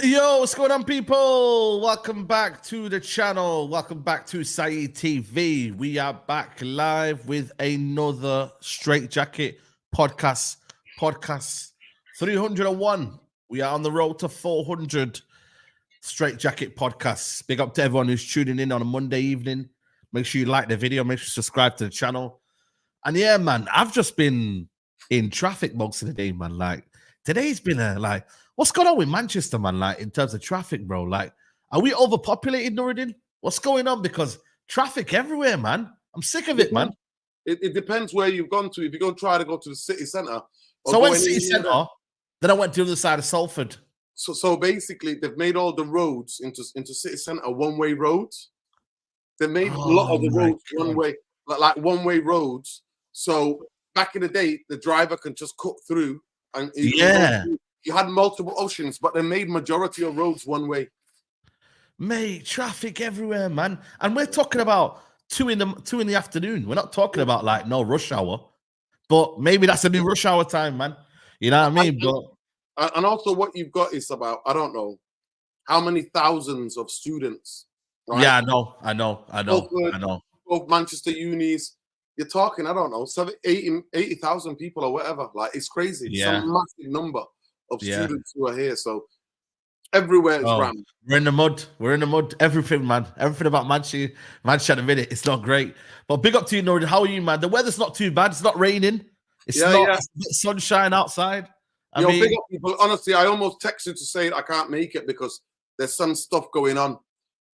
Yo, what's going on, people? Welcome back to the channel. Welcome back to Saeed TV. We are back live with another Straightjacket podcast. Podcast 301. We are on the road to 400 Straightjacket podcasts. Big up to everyone who's tuning in on a Monday evening. Make sure you like the video. Make sure you subscribe to the channel. And yeah, man, I've just been in traffic most of the day, man. Like, today's been what's going on with Manchester, man? Like, in terms of traffic, bro. Like, are we overpopulated, Nuruddin? What's going on? Because traffic everywhere, man. I'm sick of it, man. It depends where you've gone to. If you're going to try to go to the city centre. So I went city centre, then I went to the other side of Salford. So basically, they've made all the roads into city centre one-way roads. They made a lot of the roads one-way, like one-way roads. So back in the day, the driver can just cut through. And you had multiple options, but they made majority of roads one way. Mate, traffic everywhere, man. And we're talking about 2 in the afternoon. We're not talking about like no rush hour, but maybe that's a new rush hour time, man. You know what I mean? And also what you've got is about, I don't know, how many thousands of students. Right? Yeah, I know. Both Manchester unis. You're talking, I don't know, 80,000 people or whatever. Like, it's crazy. Yeah. Some massive number of students who are here. So everywhere is rammed. We're in the mud. We're in the mud. Everything, man. Everything about Manchester at the minute. It's not great. But big up to you, Nord. How are you, man? The weather's not too bad. It's not raining. It's It's sunshine outside. I mean, big up people. Honestly, I almost texted to say I can't make it because there's some stuff going on.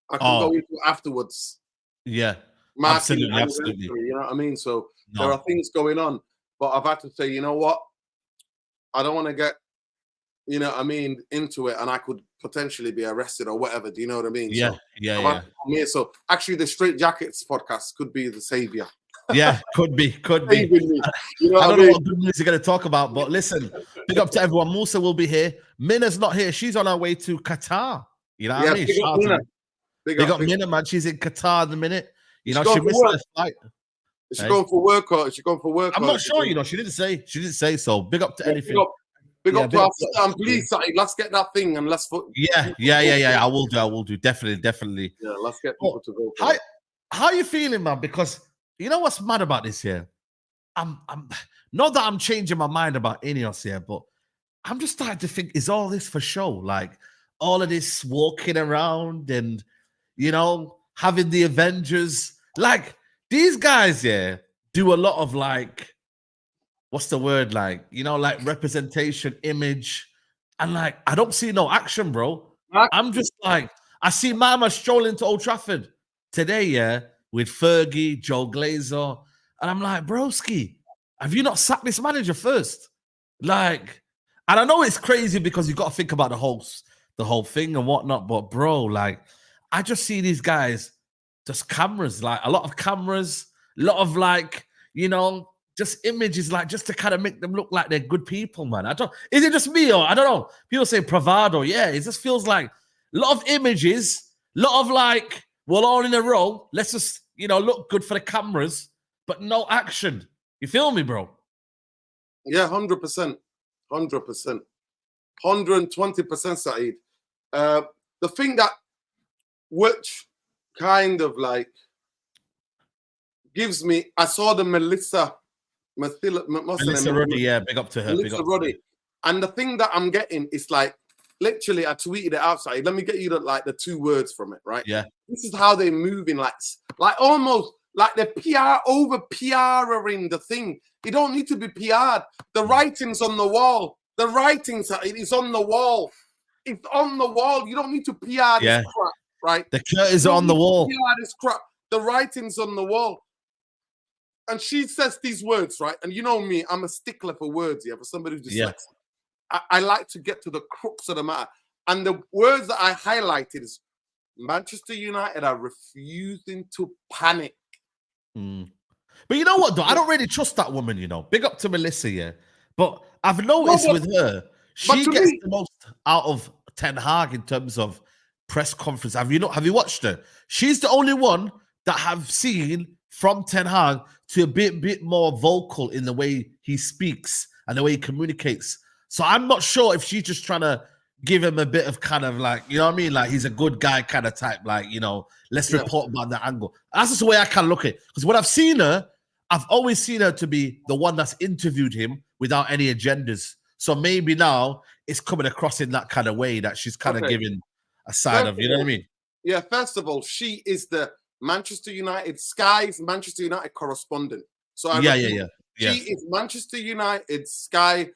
I can go into afterwards. Yeah. Absolutely. You know what I mean? So there are things going on, but I've had to say, you know what? I don't want to get you know what I mean, into it, and I could potentially be arrested or whatever. Do you know what I mean? Yeah, so, yeah. So actually, the Straightjackets podcast could be the savior. Yeah, could be. You know I don't know mean? what good news you're going to talk about, but listen, big up to everyone. Musa will be here. Minna's not here. She's on her way to Qatar. You know what I mean? Big up Minna, man. She's in Qatar at the minute. You know, she missed her flight. Is she going for work or is she going for work? I'm not sure, you know, she didn't say. She didn't say so. Big up to anything. Big up to us. And please, let's get that thing and let's put. Yeah. I will do. Definitely. Yeah, let's get people to go for how are you feeling, man? Because you know what's mad about this here? I'm not that I'm changing my mind about INEOS here, but I'm just starting to think, is all this for show? Like all of this walking around and, you know, having the Avengers. Like these guys, do a lot of like, what's the word? Like, you know, like representation, image. And like, I don't see no action, bro. I'm just like, I see Mama strolling to Old Trafford today, with Fergie, Joe Glazer. And I'm like, broski, have you not sacked this manager first? Like, and I know it's crazy because you got to think about the whole thing and whatnot. But bro, like, I just see these guys, just cameras, like a lot of cameras, a lot of like, you know, just images, like just to kind of make them look like they're good people, man. Is it just me or I don't know? People say bravado. Yeah, it just feels like a lot of images, a lot of like, we're all in a row. Let's just, you know, look good for the cameras, but no action. You feel me, bro? Yeah, 100%. 120%, Saeed. The thing that, which kind of like gives me, I saw the Melissa Ruddy, yeah, big up to her. Melissa Ruddy. And the thing that I'm getting is like, literally, I tweeted it outside. Let me get you the 2 words from it, right? Yeah. This is how they're moving, like almost like they're over PRing the thing. It don't need to be PR'd. The writing's on the wall. The writing's is on the wall. It's on the wall. You don't need to PR this crap, right? The curtains are on the wall. PR this crap. The writing's on the wall. And she says these words, right? And you know me, I'm a stickler for words, for somebody who's dyslexic. I like to get to the crux of the matter. And the words that I highlighted is Manchester United are refusing to panic. But you know what, though? I don't really trust that woman, you know. Big up to Melissa, But I've noticed with her, she gets the most out of Ten Hag in terms of press conference. Have you watched her? She's the only one that have seen from Ten Hag to a bit more vocal in the way he speaks and the way he communicates. So I'm not sure if she's just trying to give him a bit of kind of like, you know what I mean? Like he's a good guy kind of type, like, you know, let's report about that angle. That's just the way I kind of look at it. Because when I've seen her, I've always seen her to be the one that's interviewed him without any agendas. So maybe now it's coming across in that kind of way that she's kind of giving a side of, you know what I mean? Yeah, first of all, she is the Manchester United Sky's Manchester United correspondent. So yeah. She is Manchester United Sky's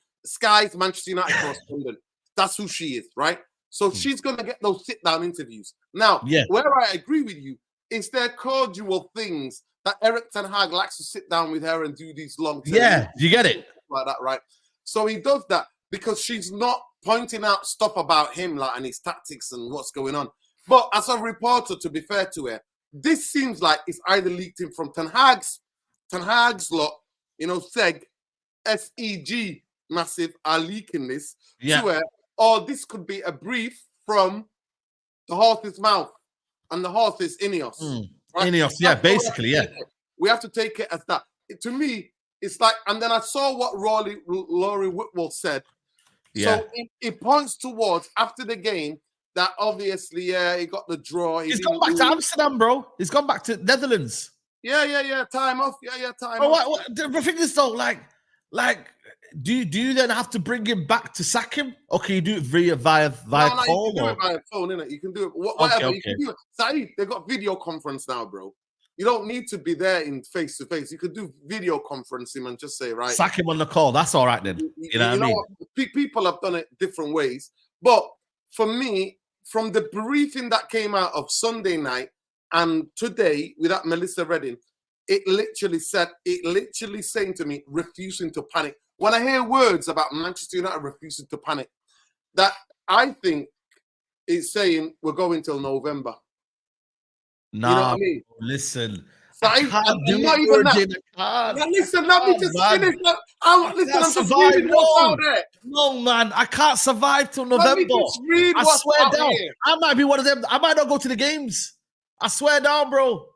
Manchester United correspondent. That's who she is, right? So she's going to get those sit-down interviews. Now, where I agree with you is there cordial things that Erik ten Hag likes to sit down with her and do these long-term interviews, you get it? Like that, right? So he does that because she's not pointing out stuff about him like and his tactics and what's going on. But as a reporter, to be fair to her, this seems like it's either leaked in from Ten Hag's lot, you know, SEG massive are leaking this to her, or this could be a brief from the horse's mouth, and the horse is INEOS. Right? INEOS, basically, We have to take it as that. To me, it's like, and then I saw what Laurie Whitwell said. So it points towards, after the game, that obviously, he got the draw. He's gone back to Amsterdam, bro. He's gone back to Netherlands. Yeah. Time off. Time off. What, the thing is, though, like, do you then have to bring him back to sack him, or can you do it via call? You can do it via phone, innit? You can do it whatever. You can do it. Saeed, they've got video conference now, bro. You don't need to be there in face to face. You could do video conferencing and just say, right, sack him on the call. That's all right then. You know what I mean? People have done it different ways, but for me, from the briefing that came out of Sunday night and today with that Melissa Redding, it literally saying to me, refusing to panic. When I hear words about Manchester United refusing to panic, that I think it's saying we're going till November. Nah, you know what I mean? Listen. So I can't do not it, even Virgin. that. I can't. Listen, let me just finish. Listen, I'm just reading what's out there. No, man, I can't survive till Let November. me just read I what's swear out down. here. I might be one of them. I might not go to the games. I swear down, bro.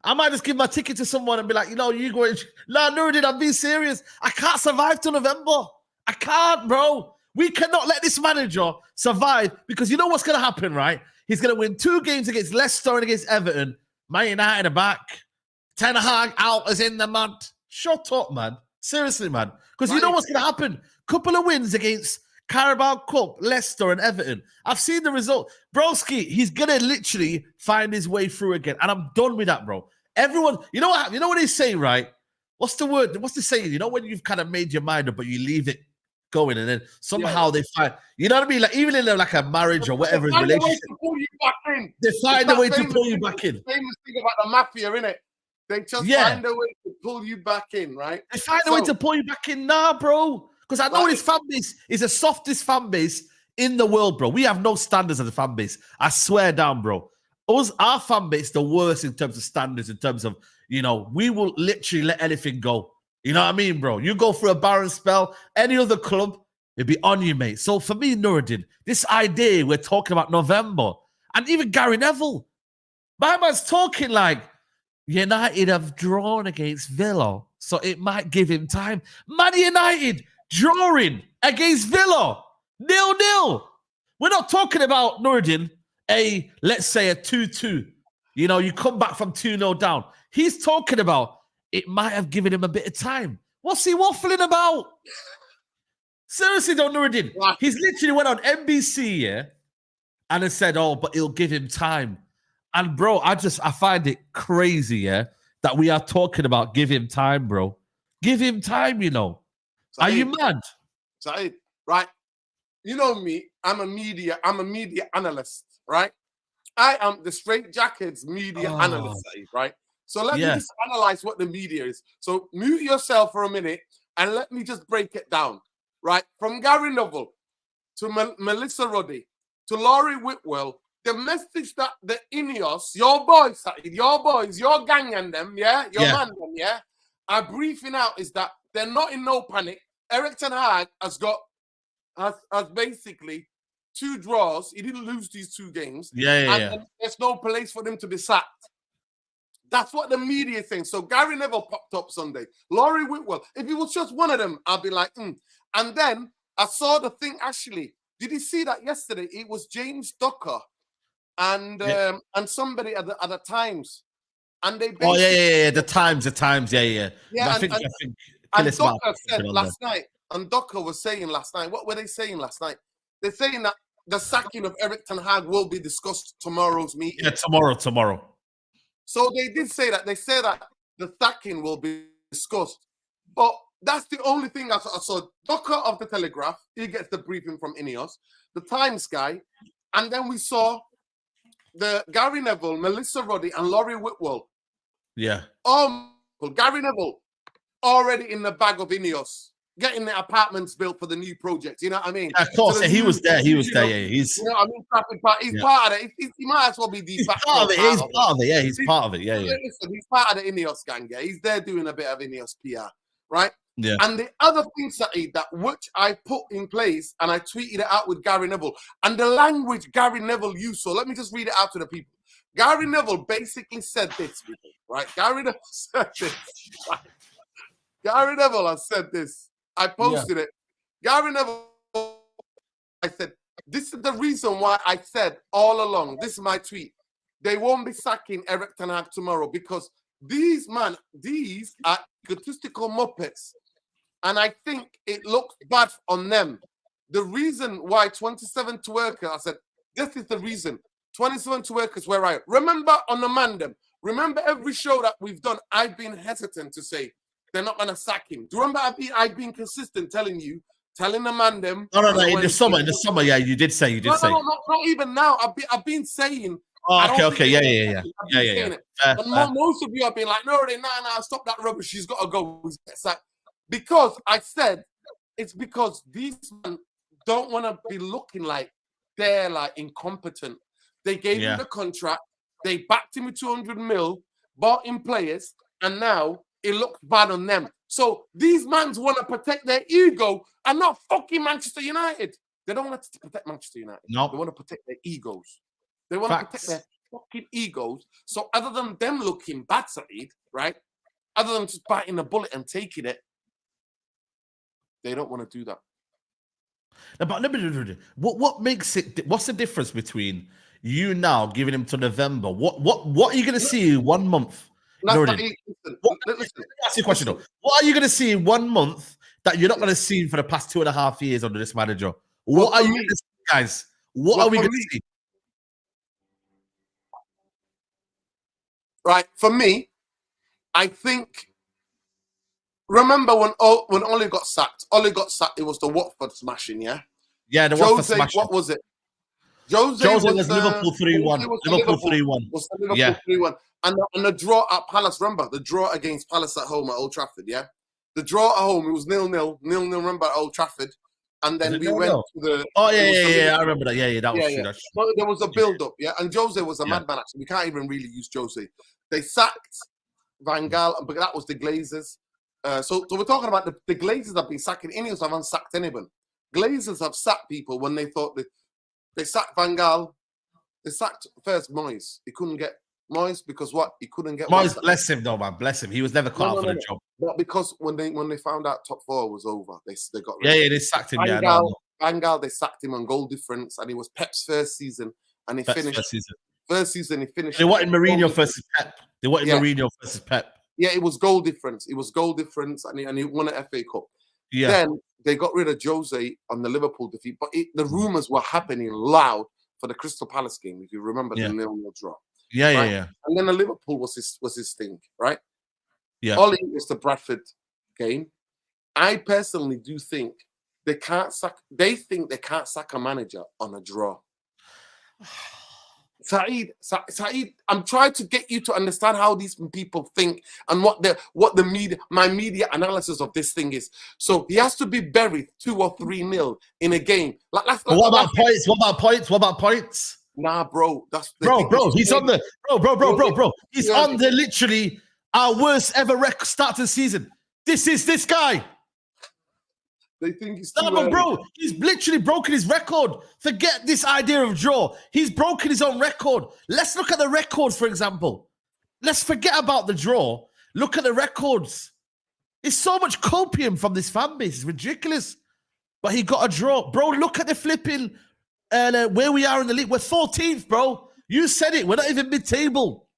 I might just give my ticket to someone and be like, you know, you go. Nah, Nuruddin, I'm being serious. I can't survive till November. I can't, bro. We cannot let this manager survive because you know what's going to happen, right? He's going to win 2 games against Leicester and against Everton. Man United are back. Ten Hag out as in the mud. Shut up, man. Seriously, man. Because you know what's going to happen? Couple of wins against Carabao Cup, Leicester and Everton. I've seen the result. Broski, he's going to literally find his way through again. And I'm done with that, bro. Everyone, you know what they say, right? What's the word? What's the saying? You know when you've kind of made your mind up, but you leave it going and then somehow they find, you know what I mean? Like even in like a marriage or whatever relationship, they find a way to pull you back in. Famous thing about the mafia, innit? They just find a way to pull you back in, right? They find a way to pull you back in. Nah, bro. Because I know his fan base is the softest fan base in the world, bro. We have no standards as a fan base. I swear down, bro. Our fan base, the worst in terms of standards, in terms of, you know, we will literally let anything go. You know what I mean, bro? You go through a barren spell, any other club, it'd be on you, mate. So for me, Nuruddin, this idea we're talking about November, and even Gary Neville, my man's talking like United have drawn against Villa, so it might give him time. Man United drawing against Villa, 0-0. We're not talking about, Nuruddin, let's say a 2-2. You know, you come back from 2-0 down. He's talking about it might have given him a bit of time. What's he waffling about? Seriously, though, Nuruddin. He's literally went on NBC, yeah, and has said, oh, but it'll give him time. And, bro, I find it crazy, yeah, that we are talking about give him time, bro. Give him time, you know. Saeed, are you mad? Saeed, right? You know me. I'm a media analyst, right? I am the Straightjacket's media analyst, Saeed, right? So let me just analyze what the media is. So mute yourself for a minute and let me just break it down, right? From Gary Neville to Melissa Ruddy to Laurie Whitwell, the message that the INEOS, your boys, Saeed, your boys, your gang and them, man, them, are briefing out is that they're not in no panic. Erik ten Hag has basically 2 draws. He didn't lose these 2 games. And there's no place for them to be sacked. That's what the media is saying. So Gary Neville popped up Sunday. Laurie Whitwell. If it was just one of them, I'd be like, And then I saw the thing, actually. Did you see that yesterday? It was James Ducker and somebody at the Times. And they basically... The Times, yeah. I think and Ducker said last night, and Ducker was saying last night, what were they saying last night? They're saying that the sacking of Erik ten Hag will be discussed tomorrow's meeting. Yeah, tomorrow. So they did say that. They say that the sacking will be discussed. But that's the only thing I saw. Ducker of the Telegraph, he gets the briefing from INEOS, the Times guy, and then we saw the Gary Neville, Melissa Ruddy, and Laurie Whitwell. Yeah. Gary Neville already in the bag of INEOS, getting the apartments built for the new project. You know what I mean? Yeah, of course, he was there. He was there. Yeah, he's. You know what I mean? He's part of it. He might as well be the. He's part of it. He's part of it. Yeah, he's part of it. Yeah. Listen, he's part of the INEOS gang. Yeah, he's there doing a bit of INEOS PR, right? Yeah. And the other thing, Saeed, that which I put in place and I tweeted it out with Gary Neville, and the language Gary Neville used. So let me just read it out to the people. Gary Neville basically said this, right? Gary Neville said this. Right? Gary Neville has said this. I posted it. Gary Neville, I said, this is the reason why I said all along, this is my tweet, they won't be sacking Erik ten Hag tomorrow because these are egotistical muppets. And I think it looks bad on them. The reason why 27 workers, I said, this is the reason. 27 workers where I remember on the Mandem. Remember every show that we've done, I've been hesitant to say they're not gonna sack him. Do you remember I've been consistent telling the Mandem. No, in the summer, yeah, you did say. No, not even now. I've been saying. Oh, okay, yeah. And most of you have been like, no, stop that rubbish. She's got to go. Because I said it's because these men don't want to be looking like they're like incompetent. They gave him the contract. They backed him with 200 mil, bought him players, and now it looks bad on them. So these mans want to protect their ego and not fucking Manchester United. They don't want to protect Manchester United. No. They want to protect their egos. They want to protect their fucking egos. So other than them looking bad, Saeed, right? Other than just biting the bullet and taking it, they don't want to do that. Now, but what makes it? What's the difference between you now giving him to November? What are you going to see in 1 month? Listen, Let me ask you a question though. What are you going to see in 1 month that you're not going to see for the past 2.5 years under this manager? What are you going to see, guys? What are we going to see? Right, for me, I think. Remember when Ole got sacked? Ole got sacked. It was the Watford smashing, yeah. Yeah, the Watford smashing. What was it? Jose was Liverpool 3-1. Liverpool 3-1. Was the Liverpool 3-1. And the draw at Palace. Remember the draw against Palace at home at Old Trafford, yeah. The draw at home, it was 0-0. Remember at Old Trafford, and then we went to the. Oh yeah, I remember that. Yeah, that was true. So there was a build-up, yeah. And Jose was a madman. Actually, we can't even really use Jose. They sacked Van Gaal, but that was the Glazers. So we're talking about the Glazers have been sacking. INEOS haven't sacked anyone. Glazers have sacked people when they thought that they sacked Van Gaal. They sacked first Moyes. He couldn't get Moyes because what? He couldn't get Moyes. Bless him, though, man. Bless him. He was never caught for the job. But because when they found out top four was over, they got rid of him. They sacked him. Van Gaal, they sacked him on goal difference, and it was Pep's first season, and he finished first season. He finished. They wanted Mourinho versus Pep. They wanted Mourinho versus Pep. Yeah, it was goal difference. It was goal difference, and he won an FA Cup. Yeah. Then they got rid of Jose on the Liverpool defeat, but the rumours were happening loud for the Crystal Palace game, if you remember the 0-0 draw. Yeah. And then the Liverpool was his thing, right? Yeah. Ollie is the Bradford game. I personally do think they can't sack. They think they can't sack a manager on a draw. Saeed, I'm trying to get you to understand how these people think and what the media analysis of this thing is. So he has to be buried 2 or 3-0 in a game. What about points? What about points? Nah, bro. That's bro. He's on the bro. He's on the literally our worst ever start to the season. This is this guy. They think he's bro, he's literally broken his record. Forget this idea of draw. He's broken his own record. Let's look at the records, for example. Let's forget about the draw. Look at the records. It's so much copium from this fan base. It's ridiculous. But he got a draw. Bro, look at the flipping where we are in the league. We're 14th, bro. You said it. We're not even mid-table.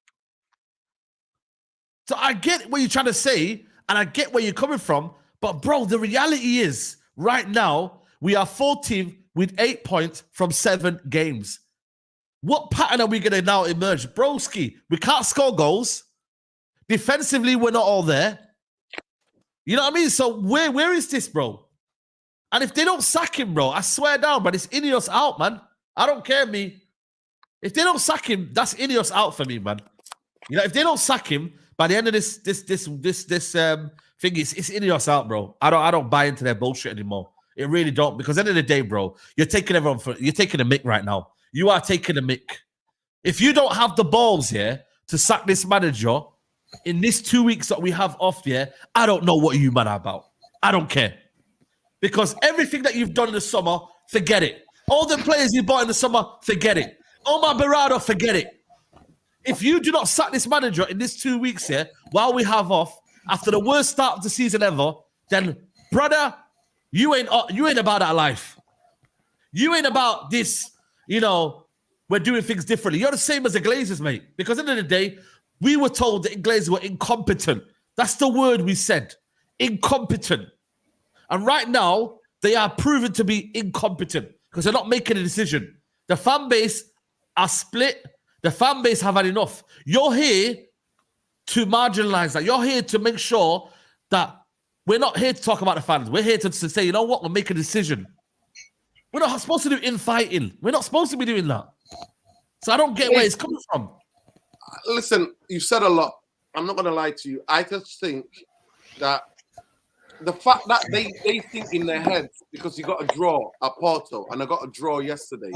So I get what you're trying to say, and I get where you're coming from. But, bro, the reality is, right now, we are 14th with 8 points from 7 games. What pattern are we going to now emerge? Broski, we can't score goals. Defensively, we're not all there. You know what I mean? So where is this, bro? And if they don't sack him, bro, I swear down, but it's INEOS out, man. I don't care, me. If they don't sack him, that's INEOS out for me, man. You know, if they don't sack him, by the end of this thing, it's INEOS out, bro. I don't buy into their bullshit anymore. It really don't, because at the end of the day, bro, you're taking a mick right now. You are taking a mick. If you don't have the balls here to sack this manager in this 2 weeks that we have off here, I don't know what you man are about. I don't care. Because everything that you've done in the summer, forget it. All the players you bought in the summer, forget it. Omar Berrado, forget it. If you do not sack this manager in this 2 weeks here, while we have off, after the worst start of the season ever, then, brother, you ain't about that life. You ain't about this, we're doing things differently. You're the same as the Glazers, mate. Because at the end of the day, we were told that Glazers were incompetent. That's the word we said. Incompetent. And right now, they are proven to be incompetent because they're not making a decision. The fan base are split. The fan base have had enough. You're here to marginalize that. You're here to make sure that we're not here to talk about the fans. We're here to say, you know what? We'll make a decision. We're not supposed to do infighting. We're not supposed to be doing that. So I don't get where it's coming from. Listen, you said a lot. I'm not going to lie to you. I just think that the fact that they think in their heads because you got a draw at Porto and I got a draw yesterday.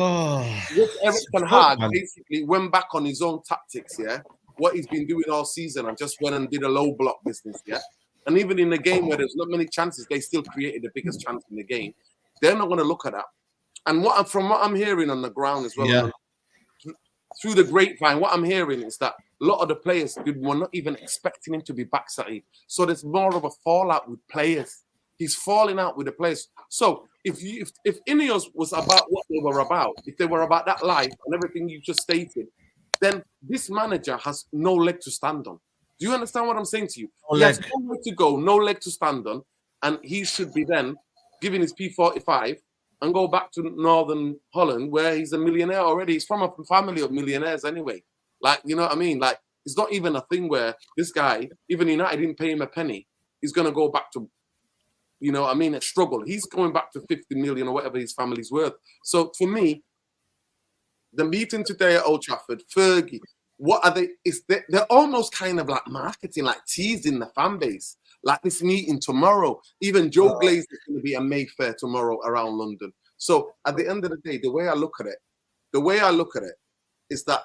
Which Eric Ten Hag basically went back on his own tactics, yeah. What he's been doing all season and just went and did a low block business, yeah. And even in the game where there's not many chances, they still created the biggest chance in the game. They're not going to look at that. And from what I'm hearing on the ground as well, through the grapevine, what I'm hearing is that a lot of the players were not even expecting him to be back, Saeed. So there's more of a fallout with players. He's falling out with the players. So if INEOS was about what they were about, if they were about that life and everything you just stated, then this manager has no leg to stand on. Do you understand what I'm saying to you? He has no leg to go, no leg to stand on, and he should be then giving his P45 and go back to Northern Holland where he's a millionaire already. He's from a family of millionaires anyway. Like, you know what I mean? Like, it's not even a thing where this guy, even United didn't pay him a penny. He's going to go back to, you know what I mean, a struggle. He's going back to 50 million or whatever his family's worth. So for me, the meeting today at Old Trafford, Fergie, what are they? They're almost kind of like marketing, like teasing the fan base. Like this meeting tomorrow. Even Joe Glaze is going to be a Mayfair tomorrow around London. So at the end of the day, the way I look at it is that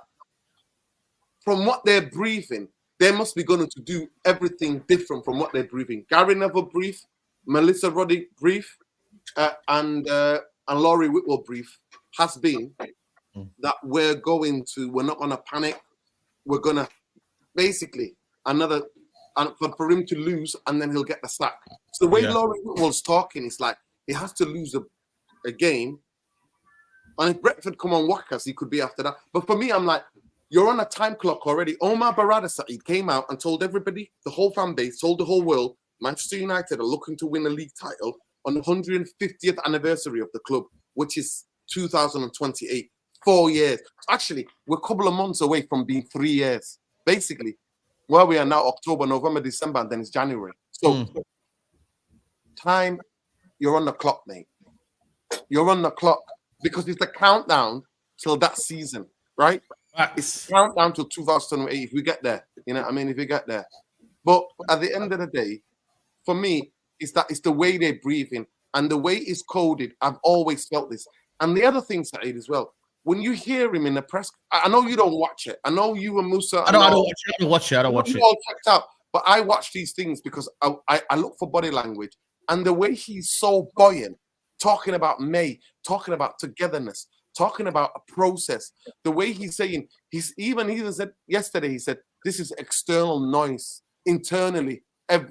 from what they're briefing, they must be going to do everything different from what they're briefing. Gary Neville brief, Melissa Roddick brief, and Laurie Whitwell brief has been that we're not going to panic. We're going to basically for him to lose and then he'll get the sack. So the way Laurie Whitwell's talking, it's like he has to lose a game. And if Brentford come on whack us, he could be after that. But for me, I'm like, you're on a time clock already. Omar Barada Saeed came out and told everybody, the whole fan base, told the whole world, Manchester United are looking to win a league title on the 150th anniversary of the club, which is 2028. 4 years. Actually, we're a couple of months away from being 3 years. Basically, where we are now, October, November, December, and then it's January. So time, you're on the clock, mate. You're on the clock because it's the countdown till that season, right? It's countdown till 2008 if we get there. You know what I mean? If we get there. But at the end of the day, for me, it's the way they're breathing and the way it's coded. I've always felt this. And the other thing, Saeed, as well, when you hear him in the press, I know you don't watch it. I know you and Musa. I don't watch it. All checked out. But I watch these things because I look for body language. And the way he's so buoyant, talking about May, talking about togetherness, talking about a process, the way he's saying, he even said yesterday, he said, this is external noise. Internally,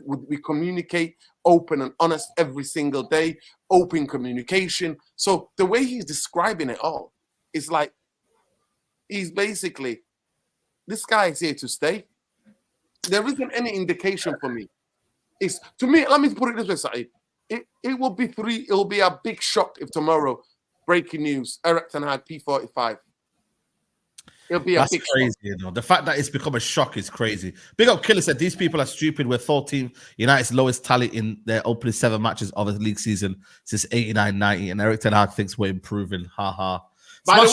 we communicate open and honest every single day, open communication. So the way he's describing it all, it's like he's basically, this guy is here to stay. There isn't any indication for me. It's to me, let me put it this way, Saeed. It will be a big shock if tomorrow, breaking news, Eric Ten Hag P45. It'll be a big crazy, shock. you know. The fact that it's become a shock is crazy. Big up Killer said these people are stupid. We're 14th, United's lowest tally in their opening 7 matches of the league season since 89-90, and Eric Ten Hag thinks we're improving. Ha ha. By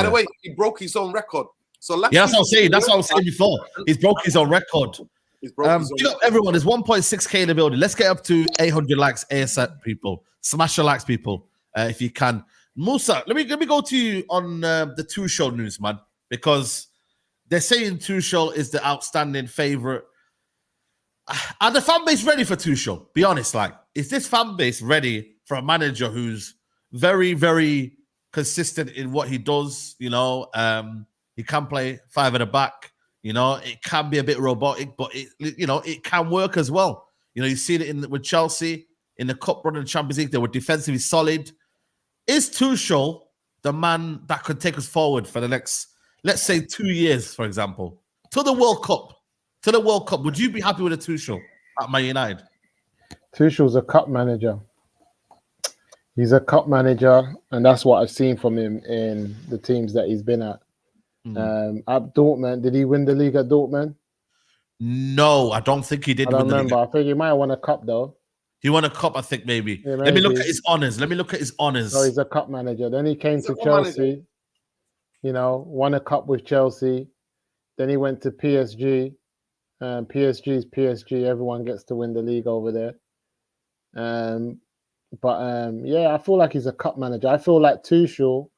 the way, he broke his own record. So that's what I'm saying. That's what I was saying before. He's broke his own record. Everyone, there's 1.6K in the building. Let's get up to 800 likes ASAP, people. Smash the likes, people, if you can. Musa, let me go to you on the Tuchel news, man, because they're saying Tuchel is the outstanding favorite. Are the fan base ready for Tuchel? Be honest, like, is this fan base ready for a manager who's very, very consistent in what he does? You know, he can play 5 at the back. You know, it can be a bit robotic, but it can work as well. You know, you see it with Chelsea in the Cup run in the Champions League. They were defensively solid. Is Tuchel the man that could take us forward for the next, let's say, 2 years, for example, to the World Cup? To the World Cup, would you be happy with a Tuchel at Man United? Tuchel's a cup manager. He's a cup manager, and that's what I've seen from him in the teams that he's been at. At Dortmund, did he win the league at Dortmund? No, I don't think he did. I don't remember. I think he might have won a cup though. He won a cup, I think, maybe. Yeah, Let me look at his honors. Oh, he's a cup manager. Then he came to Chelsea. You know, won a cup with Chelsea. Then he went to PSG. PSG's PSG. Everyone gets to win the league over there. Yeah, I feel like he's a cup manager. I feel like Tuchel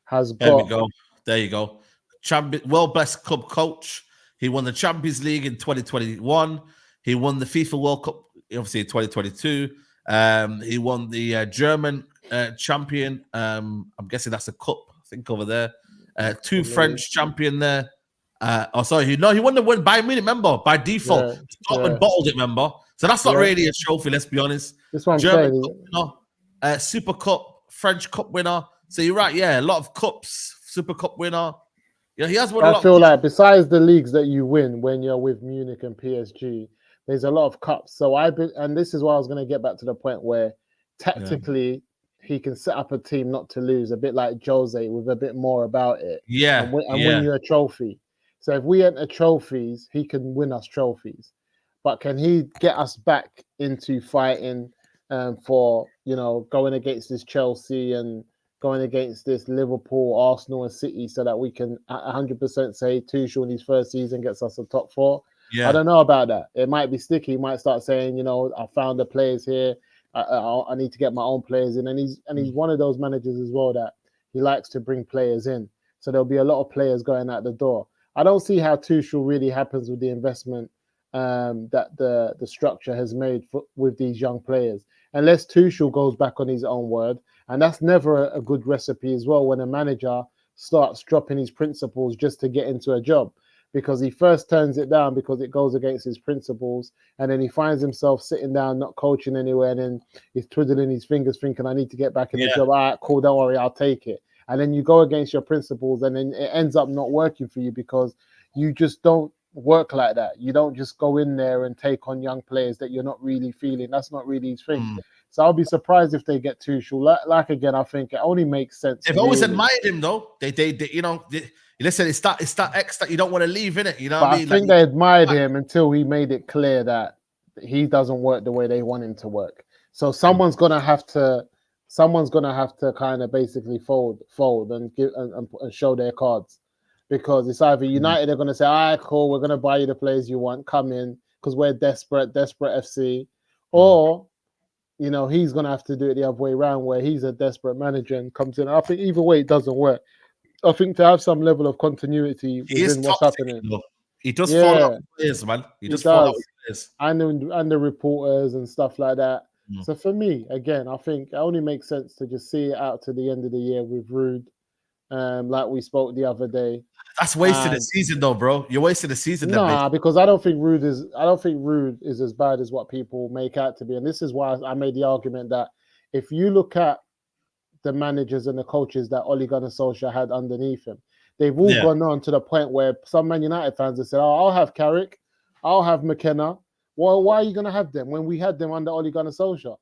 has got. There we go. There you go. World best club coach. He won the Champions League in 2021. He won the FIFA World Cup, obviously, in 2022. He won the German champion. I'm guessing that's a cup, I think, over there. Two French champion there. He won the win by minute, remember, by default. Dortmund bottled it, remember. So that's not really a trophy, let's be honest. This one German Cup winner, Super Cup, French Cup winner. So you're right, yeah, a lot of cups, Super Cup winner. Yeah, he has won a lot. I feel like besides the leagues that you win when you're with Munich and PSG, there's a lot of cups. So and this is why I was going to get back to the point where tactically he can set up a team not to lose, a bit like Jose with a bit more about it. Yeah, and win you a trophy. So if we enter trophies, he can win us trophies. But can he get us back into fighting for, going against this Chelsea and going against this Liverpool, Arsenal, and City, so that we can 100% say Tuchel in his first season gets us a top 4? Yeah. I don't know about that. It might be sticky. He might start saying, I found the players here. I need to get my own players in. And he's one of those managers as well that he likes to bring players in. So there'll be a lot of players going out the door. I don't see how Tuchel really happens with the investment that the structure has made with these young players, unless Tuchel goes back on his own word. And that's never a good recipe as well when a manager starts dropping his principles just to get into a job, because he first turns it down because it goes against his principles, and then he finds himself sitting down, not coaching anywhere, and then he's twiddling his fingers thinking, I need to get back in the job. All right, cool, don't worry, I'll take it. And then you go against your principles, and then it ends up not working for you because you just don't work like that. You don't just go in there and take on young players that you're not really feeling. That's not really his thing. So I'll be surprised if they get Tuchel. Like again, I think it only makes sense. They've always admired him, though. Listen, it's that X that you don't want to leave, innit? You know what I mean? I think they admired him until he made it clear that he doesn't work the way they want him to work. So someone's gonna have to kind of basically fold and give and show their cards, because it's either United are gonna say, all right, cool, we're gonna buy you the players you want, come in because we're desperate FC, or he's going to have to do it the other way around, where he's a desperate manager and comes in. I think either way, it doesn't work. I think to have some level of continuity within what's happening. He does follow up players, man. He does follow up players. And the reporters and stuff like that. So for me, again, I think it only makes sense to just see it out to the end of the year with Ruud, like we spoke the other day. That's wasting the season, though, bro. You're wasting the season. Nah, because I don't think Ruud is as bad as what people make out to be. And this is why I made the argument that if you look at the managers and the coaches that Ole Gunnar Solskjaer had underneath him, they've all gone on to the point where some Man United fans have said, "Oh, I'll have Carrick, I'll have McKenna." Well, why are you going to have them when we had them under Ole Gunnar Solskjaer?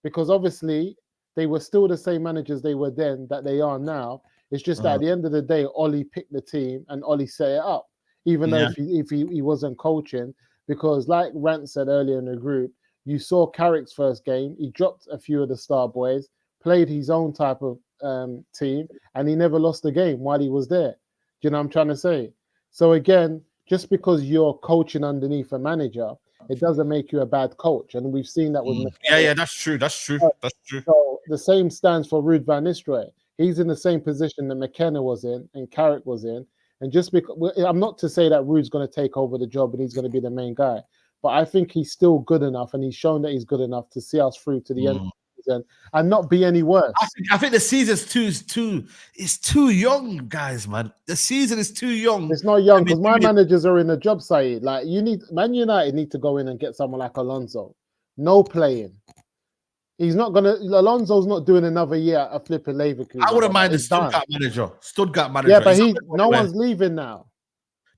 Because obviously they were still the same managers they were then that they are now. It's just that at the end of the day, Ollie picked the team and Ollie set it up, even though if he wasn't coaching, because like Rant said earlier in the group, you saw Carrick's first game. He dropped a few of the star boys, played his own type of team, and he never lost a game while he was there. Do you know what I'm trying to say? So again, just because you're coaching underneath a manager, it doesn't make you a bad coach. And we've seen that with that's true. So the same stands for Ruud van Nistelrooy. He's in the same position that McKenna was in and Carrick was in. And just because I'm not to say that Ruud's going to take over the job and he's going to be the main guy, but I think he's still good enough, and he's shown that he's good enough to see us through to the end of the season and not be any worse. I think the season's too young, guys, man. The season is too young. It's not young because my managers are in the job side. Like Man United need to go in and get someone like Alonso. No playing. Alonso's not doing another year at a flipping Leverkusen. I wouldn't mind the Stuttgart manager. Yeah, but no one's leaving now.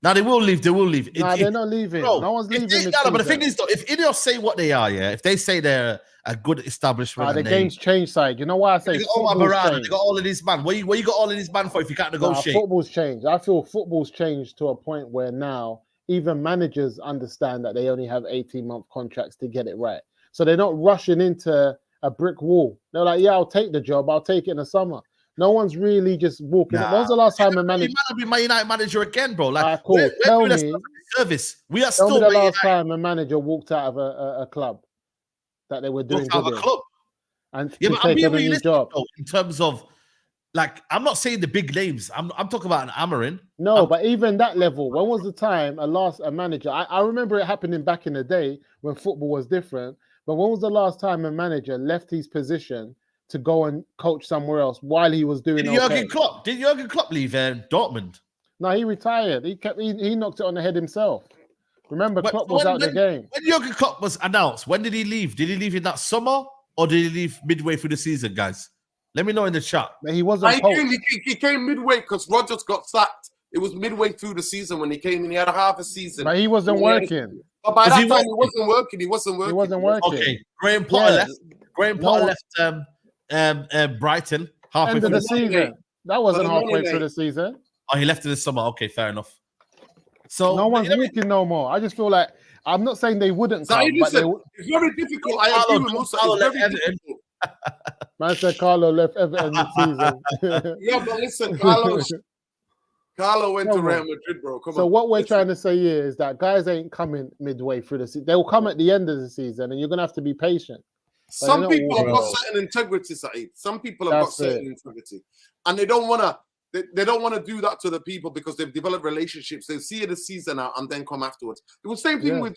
Now they will leave. No, they're not leaving. No one's leaving. But the thing is, though, if INEOS say what they are, if they say they're a good establishment, the game's changed side. You know why I say they got all of these man. Where you got all of these man for if you can't negotiate? Football's changed. I feel football's changed to a point where now even managers understand that they only have 18-month contracts to get it right. So they're not rushing into a brick wall. They're like, yeah, I'll take the job. I'll take it in the summer. No one's really just walking. When was the last time a manager? You might be my United manager again, bro. Like, cool. Tell me service. We are tell still me the last time a manager walked out of a club. that they were doing Out of good a club. and Yeah, to but I'm take being on a new realistic job. though, in terms of, like, I'm not saying the big names. I'm talking about an Amarin. No, but even that level, when was the time a manager? I remember it happening back in the day when football was different. But when was the last time a manager left his position to go and coach somewhere else while he was doing Did okay? Jurgen Klopp leave Dortmund? No, he retired. He knocked it on the head himself. Remember, But Klopp was out the game. When Jurgen Klopp was announced, when did he leave? Did he leave in that summer or did he leave midway through the season, guys? Let me know in the chat. But he wasn't. He came midway because Rodgers got sacked. It was midway through the season when he came in. He had a half a season. But he wasn't working. But by that time, he wasn't working. He wasn't working. Okay, Graham Potter left. Graham Potter left Brighton halfway end of through the season. That wasn't halfway through the season. Oh, he left in the summer. Okay, fair enough. So no one's walking no more. I just feel like I'm not saying they wouldn't come, but it's very difficult. I agree with Musa. It's very difficult. Man said Carlo left Everton this season. Yeah, but listen, Carlo went to Real Madrid, bro. Come on. So what we're trying to say here is that guys ain't coming midway through the season. They will come at the end of the season, and you're gonna have to be patient. Some people have got certain integrity, Saeed. Some people have got certain integrity, and they don't want to. They don't want to do that to the people because they've developed relationships. They see the season out and then come afterwards. It was the same thing with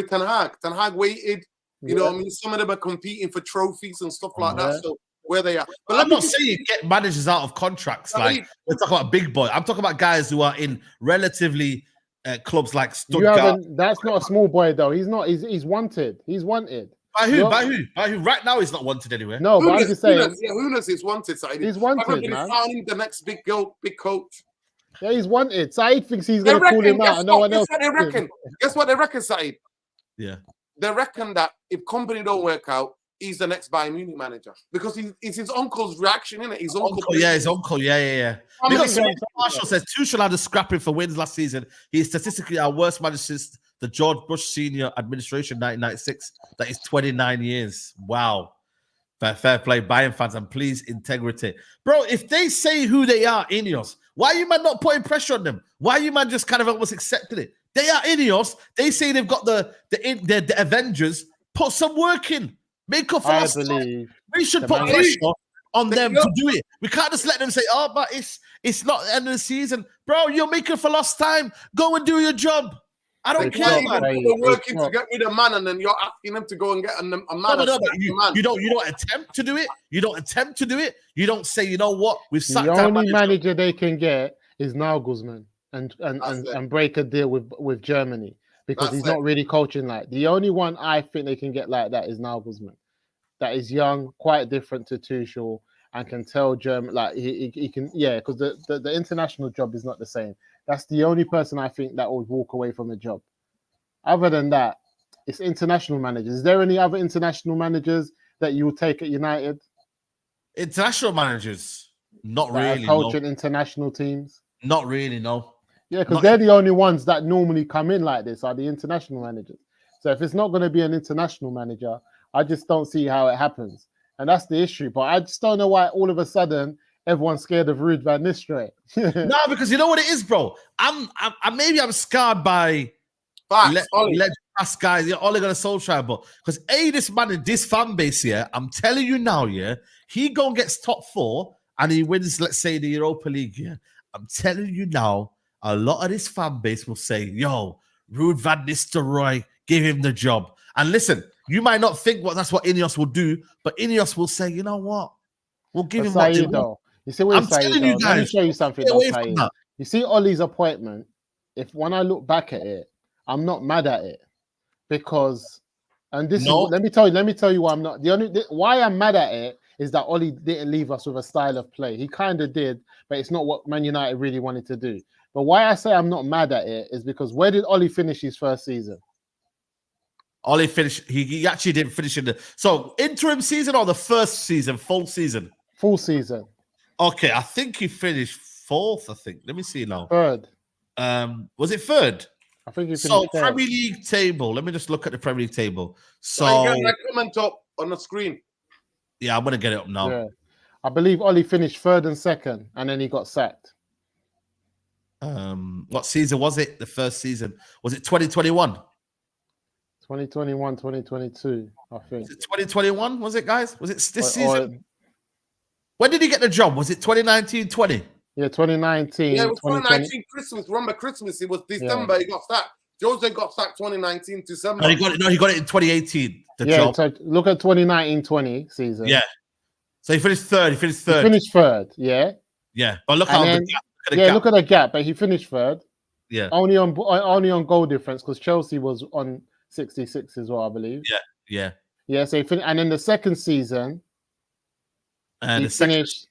Ten Hag. Ten Hag waited. You know what I mean? Some of them are competing for trophies and stuff like that. So where they are. But I'm not saying get managers out of contracts. Like, we're talking about big boy. I'm talking about guys who are in relatively clubs like Stuttgart. That's not a small boy though. He's not. He's wanted. He's wanted. By who? By who? Right now, he's not wanted anywhere. No, but I'm just saying. Hunas is wanted. Saeed. He's wanted, man. Found the next big coach. Yeah, he's wanted. Saeed thinks he's going to call him out, and no one else. Guess what they reckon, Saeed? Yeah. They reckon that if company don't work out, he's the next Bayern Munich manager because it's his uncle's reaction, isn't it? His uncle. His uncle. Yeah. Because Marshall says Tuchel had a scrapping for wins last season. He is statistically our worst manager since the George Bush Senior administration, 1996. That is 29 years. Wow. Fair play, Bayern fans, and please integrity, bro. If they say who they are, INEOS, why are you man not putting pressure on them? Why are you man just kind of almost accepting it? They are INEOS. They say they've got the Avengers. Put some work in. Make up for us. We should put pressure on them to do it. We can't just let them say, "Oh, but it's not the end of the season, bro. You're making for lost time. Go and do your job." I don't care. You're working to get rid of man, and then you're asking them to go and get a man. No, you don't attempt to do it. You don't attempt to do it. You don't say, you know what? We've sacked the only manager they can get is Nagelsmann and break a deal with Germany because he's not really coaching like. The only one I think they can get like that is Nagelsmann. That is young, quite different to Tuchel, and can tell German like he can because the international job is not the same. That's the only person I think that would walk away from a job. Other than that, it's international managers. Is there any other international managers that you would take at United? International managers? Not really. Coaching international teams? Not really, no. Yeah, because they're the only ones that normally come in like this are the international managers. So if it's not going to be an international manager, I just don't see how it happens. And that's the issue. But I just don't know why all of a sudden everyone's scared of Ruud van Nistelrooy. No, because you know what it is, bro. I'm I'm scarred by past guys, Ole Gunnar Solskjaer, but because this man, this fan base here, I'm telling you now, he gets top 4 and he wins, let's say, the Europa League. I'm telling you now, a lot of this fan base will say, "Yo, Ruud van Nistelrooy, give him the job." And listen, you might not think that's what INEOS will do, but INEOS will say, "You know what? We'll give him what they want." You see what I'm telling you guys. Let me show you something. You see Ollie's appointment. When I look back at it, I'm not mad at it because, and this is let me tell you why I'm not. Why I'm mad at it is that Ollie didn't leave us with a style of play. He kind of did, but it's not what Man United really wanted to do. But why I say I'm not mad at it is because where did Ollie finish his first season? Ollie finished. He actually didn't finish in the interim season or the first season, full season. Full season. Okay, I think he finished 4th. I think. Let me see now. 3rd. Was it 3rd? I think he finished 3rd. third. Premier League table. Let me just look at the Premier League table. So I get my comment up on the screen. Yeah, I'm gonna get it up now. Yeah. I believe Ollie finished 3rd and 2nd, and then he got sacked. What season was it? The first season was it 2021? 2021, 2022, I think. 2021, was it, guys? Was it this Or- season? When did he get the job? Was it 2019, 20? Yeah, 2019. Yeah, it was 2020. 2019 Christmas. Remember Christmas? It was December. He got sacked. Jose got sacked 2019 December. No, he got it in 2018. The Yeah, job. so look at 2019-20 season. Yeah. So he finished third. He finished third, yeah. Yeah. But look And how then- the gap. Look at the gap, but he finished third. Yeah. Only on goal difference because Chelsea was on 66 as well, I believe. Yeah. Yeah, so and then the second season, And he the second finished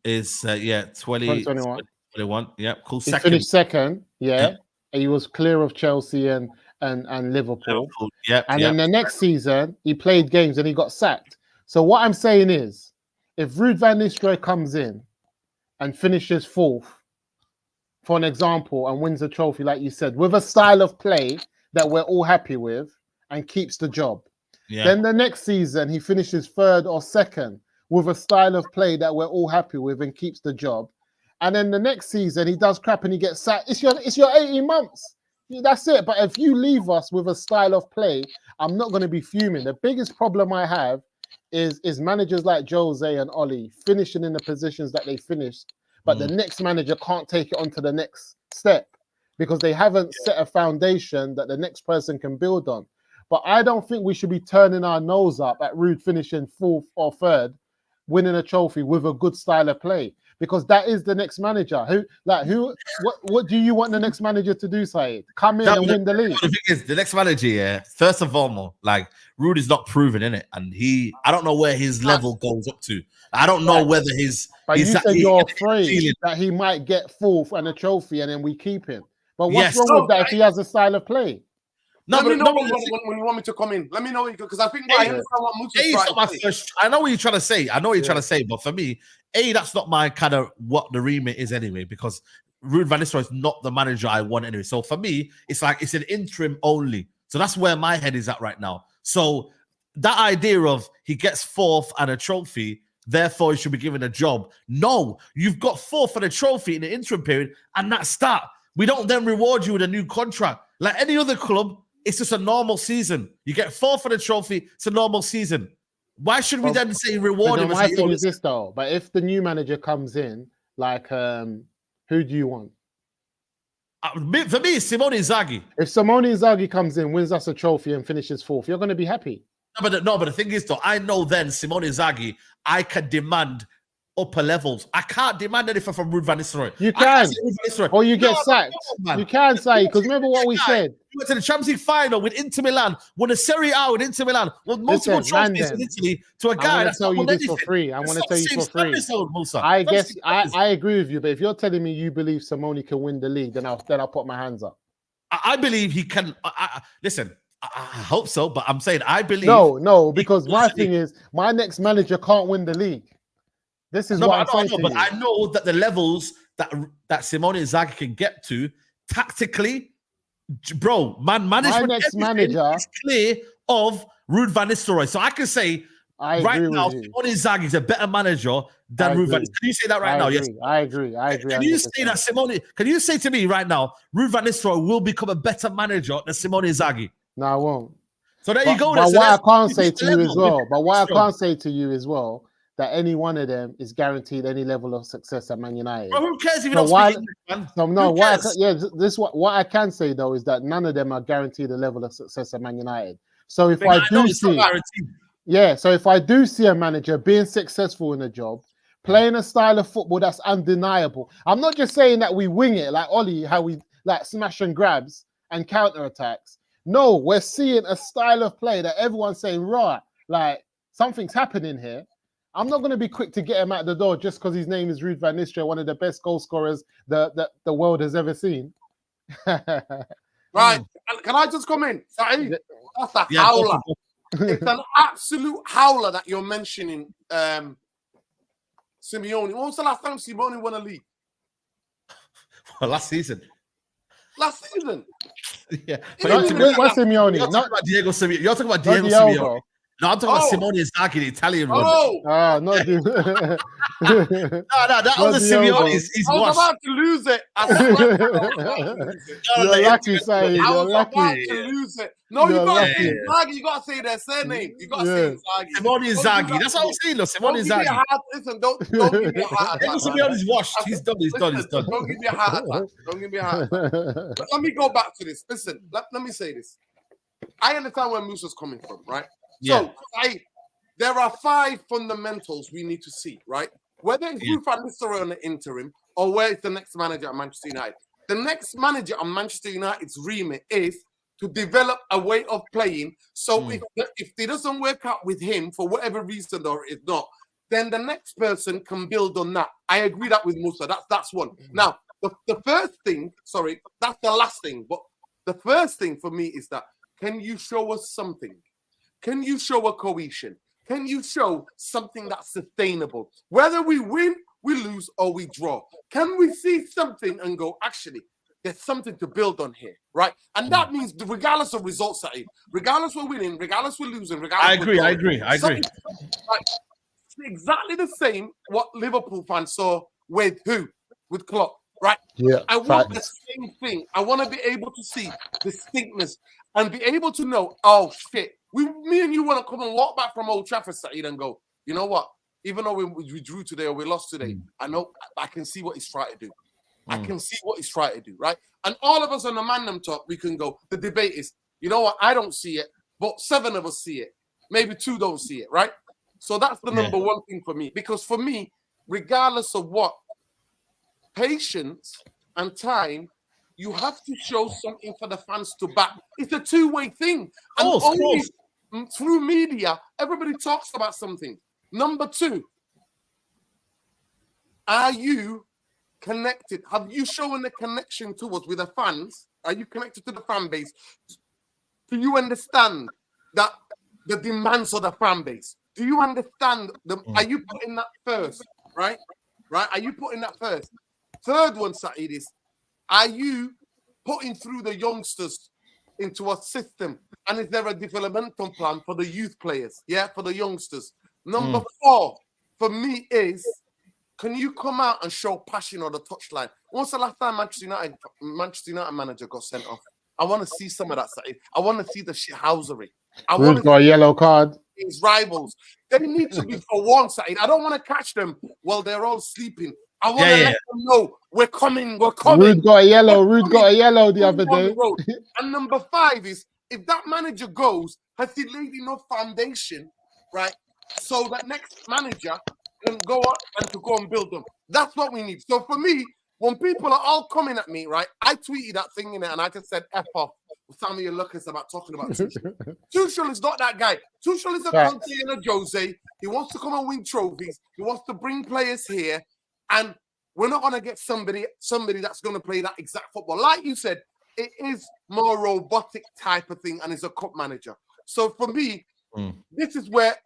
is 2021. 21. Yeah, cool. He Second. finished second, Yeah. And he was clear of Chelsea and Liverpool. Yeah. And then the next season, he played games and he got sacked. So what I'm saying is, if Ruud van Nistelrooy comes in and finishes fourth, for an example, and wins a trophy, like you said, with a style of play that we're all happy with and keeps the job, then the next season he finishes third or second with a style of play that we're all happy with and keeps the job. And then the next season he does crap and he gets sacked. It's your 18 months. That's it. But if you leave us with a style of play, I'm not going to be fuming. The biggest problem I have is managers like Jose and Ollie finishing in the positions that they finished, but the next manager can't take it on to the next step because they haven't set a foundation that the next person can build on. But I don't think we should be turning our nose up at Ruud finishing fourth or third, winning a trophy with a good style of play, because that is the next manager. What do you want the next manager to do, Saeed? Come in and win the league. The thing is, the next manager, first of all, like Ruud is not proven in it, and I don't know where his level goes up to. I don't know whether his. But you said you're afraid that he might get fourth and a trophy, and then we keep him. But what's wrong with that if he has a style of play? Let me know when you want me to come in. Let me know because I think I understand what Musa's I know what you're trying to say. Trying to say, but for me, that's not my kind of what the remit is anyway. Because Ruud van Nistelrooy is not the manager I want anyway. So for me, it's like it's an interim only. So that's where my head is at right now. So that idea of he gets fourth and a trophy, therefore he should be given a job. No, you've got fourth and a trophy in the interim period, and that's that. We don't then reward you with a new contract like any other club. It's just a normal season. You get fourth for the trophy. It's a normal season. Why should we then say reward him? My thing is this though. But if the new manager comes in, like, who do you want? For me, it's Simone Inzaghi. If Simone Inzaghi comes in, wins us a trophy, and finishes fourth, you're going to be happy. No, but the thing is though, I know then Simone Inzaghi, I can demand upper levels. I can't demand anything from Ruud van Nistelrooy. You can, or you get sacked. You can say, because remember what we said. You went to the Champions League final with Inter Milan, won a Serie A with Inter Milan, won multiple trophies in Italy to a guy that's not won anything. I want to tell you for free. I guess I agree with you, but if you're telling me you believe Simone can win the league, then I'll put my hands up. I believe he can. Listen, I hope so, but I'm saying I believe. No, because my thing is my next manager can't win the league. This is what I'm saying to you. But I know that the levels that Simone Inzaghi can get to tactically, bro, management. My next manager is clear of Ruud van Nistelrooy, so I can say right now Simone Inzaghi is a better manager than Ruud van Nistelrooy. Can you say that right now? Yes, I agree. Can you say that Simone? Can you say to me right now, Ruud van Nistelrooy will become a better manager than Simone Inzaghi? No, I won't. So there you go. But what I can't say to you as well, that any one of them is guaranteed any level of success at Man United. Bro, who cares if you don't speak English, man? What I can say though is that none of them are guaranteed a level of success at Man United. So if I do see a manager being successful in a job, playing a style of football that's undeniable, I'm not just saying that we wing it like Ollie, how we like smash and grabs and counter attacks. No, we're seeing a style of play that everyone's saying, right, like something's happening here. I'm not going to be quick to get him out the door just because his name is Ruud van Nistelrooy, one of the best goal scorers the world has ever seen. Right. Can I just come in? Saeed, that's a howler. It's an absolute howler that you're mentioning Simeone. When was the last time Simeone won a league? Well, last season. Last season? Yeah. What's Simeone? You're talking about Diego Simeone. You're talking about Diego Simeone. No, I'm talking about Simone Inzaghi, the Italian one. No, dude. No, that other Simeone is I was washed. about to lose it. You're lucky, Saeed. I You're was lucky. about to lose it. No, you gotta say Inzaghi. You gotta say their surname. You gotta say Inzaghi. Simone Inzaghi. That's what I'm saying, though. Simone Inzaghi. Listen, don't give me a heart attack. Simeone is washed. He's done. He's done. Don't give me a heart attack. Don't give me a heart attack. But let me go back to this. Listen, let me say this. I understand where Musa's coming from, right? Yeah. So there are 5 fundamentals we need to see, right? Whether it's Ruud van Nistelrooy on the interim or where it's the next manager at Manchester United. The next manager at Manchester United's remit is to develop a way of playing. So if it doesn't work out with him for whatever reason or if not, then the next person can build on that. I agree that with Musa. That's one. Now, the first thing, sorry, that's the last thing. But the first thing for me is that, can you show us something? Can you show a cohesion? Can you show something that's sustainable? Whether we win, we lose, or we draw. Can we see something and go, actually, there's something to build on here, right? And that means regardless of results, regardless we're winning, regardless we're losing, regardless I agree. Like, it's exactly the same what Liverpool fans saw with who? With Klopp, right? Yeah. I want the same thing. I want to be able to see distinctness and be able to know, oh shit, me and you want to come and walk back from Old Trafford, Saeed, and go, you know what? Even though we drew today or we lost today, I know I can see what he's trying to do. I can see what he's trying to do, right? And all of us on the Mandem Talk, we can go, the debate is, you know what? I don't see it, but 7 of us see it. Maybe 2 don't see it, right? So that's the number one thing for me. Because for me, regardless of what, patience and time, you have to show something for the fans to back. It's a two-way thing. And only through media, everybody talks about something. Number 2, are you connected? Have you shown a connection to us with the fans? Are you connected to the fan base? Do you understand that the demands of the fan base? Do you understand are you putting that first? Right? Are you putting that first? Third one, Saeed, is are you putting through the youngsters into a system? And is there a developmental plan for the youth players? Yeah, for the youngsters. Number 4 for me is, can you come out and show passion on the touchline? When's the last time Manchester United manager got sent off? I want to see some of that, Saeed. I want to see the shithousery. I want to got a yellow card. His rivals. They need to be for one, Saeed. I don't want to catch them while they're all sleeping. I want to let them know we're coming. Ruud got a yellow. Ruud got a yellow the other day. And number 5 is, if that manager goes, has he laid enough foundation, right? So that next manager can go up and to go and build them. That's what we need. So for me, when people are all coming at me, right? I tweeted that thing in it and I just said F off with some of your lookers about talking about Tuchel. Tuchel is not that guy. Tuchel is a Conte and a Jose. He wants to come and win trophies. He wants to bring players here. And we're not going to get somebody that's going to play that exact football. Like you said, it is more robotic type of thing and it's a cup manager. So for me, this is where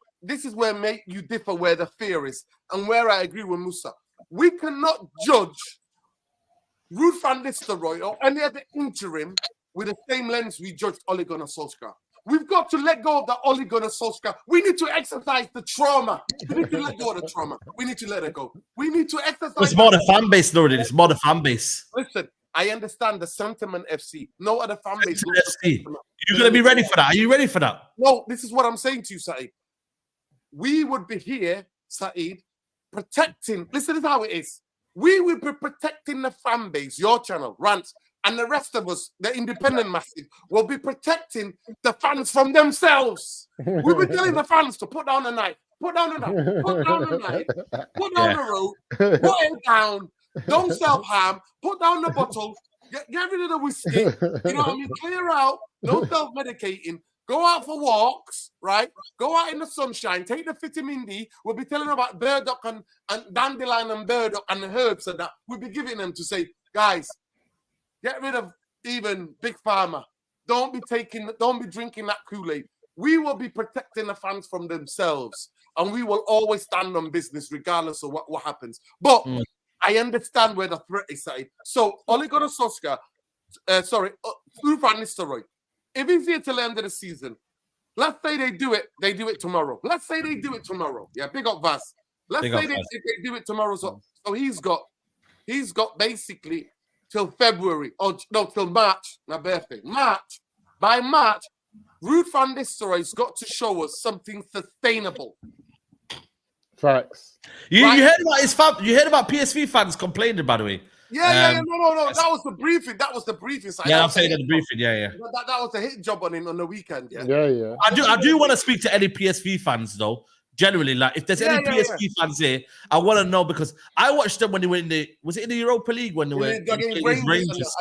you differ, where the fear is and where I agree with Musa. We cannot judge Ruud van Nistelrooy or any other interim with the same lens we judged Ole Gunnar Solskjaer. We've got to let go of the Ole Gunnar Solskjaer. We need to exercise the trauma. We need to let go of the trauma. We need to let it go. We need to exercise. It's more the fan base, Nordin. It's more the fan base. Listen, I understand the sentiment FC. No other fan base. FC. You're going to be ready for that. Are you ready for that? No, this is what I'm saying to you, Saeed. We would be here, Saeed, protecting. Listen to how it is. We will be protecting the fan base, your channel, Rants, and the rest of us, the independent massive, will be protecting the fans from themselves. We'll be telling the fans to put down the knife, put down the knife, put down the knife, put down the rope, put it down, don't self-harm, put down the bottle, get rid of the whiskey, you know what I mean? Clear out, no self-medicating. Go out for walks, right? Go out in the sunshine. Take the vitamin D. We'll be telling them about burdock and dandelion and burdock and the herbs and that. We'll be giving them to say, guys, get rid of even Big Pharma. Don't be drinking that Kool-Aid. We will be protecting the fans from themselves. And we will always stand on business regardless of what happens. But I understand where the threat is at. So, Ole Gunnar Solskjaer, Ruud van Nistelrooy, if he's here till the end of the season, let's say they do it tomorrow. Let's say they do it tomorrow. Yeah, big up Vas. Let's say they do it tomorrow. So he's got basically till February, or no, till March, my birthday. By March, Ruud van Nistelrooy's got to show us something sustainable. Facts. You heard about his you heard about PSV fans complaining, by the way. Yeah, no. That was the briefing. Yeah, I'm saying that the briefing. Yeah. That was a hit job on him on the weekend. Yeah. I do want to speak to any PSV fans though. Generally, like if there's any PSV fans here, I want to know because I watched them when they were in the Europa League when they were against Rangers.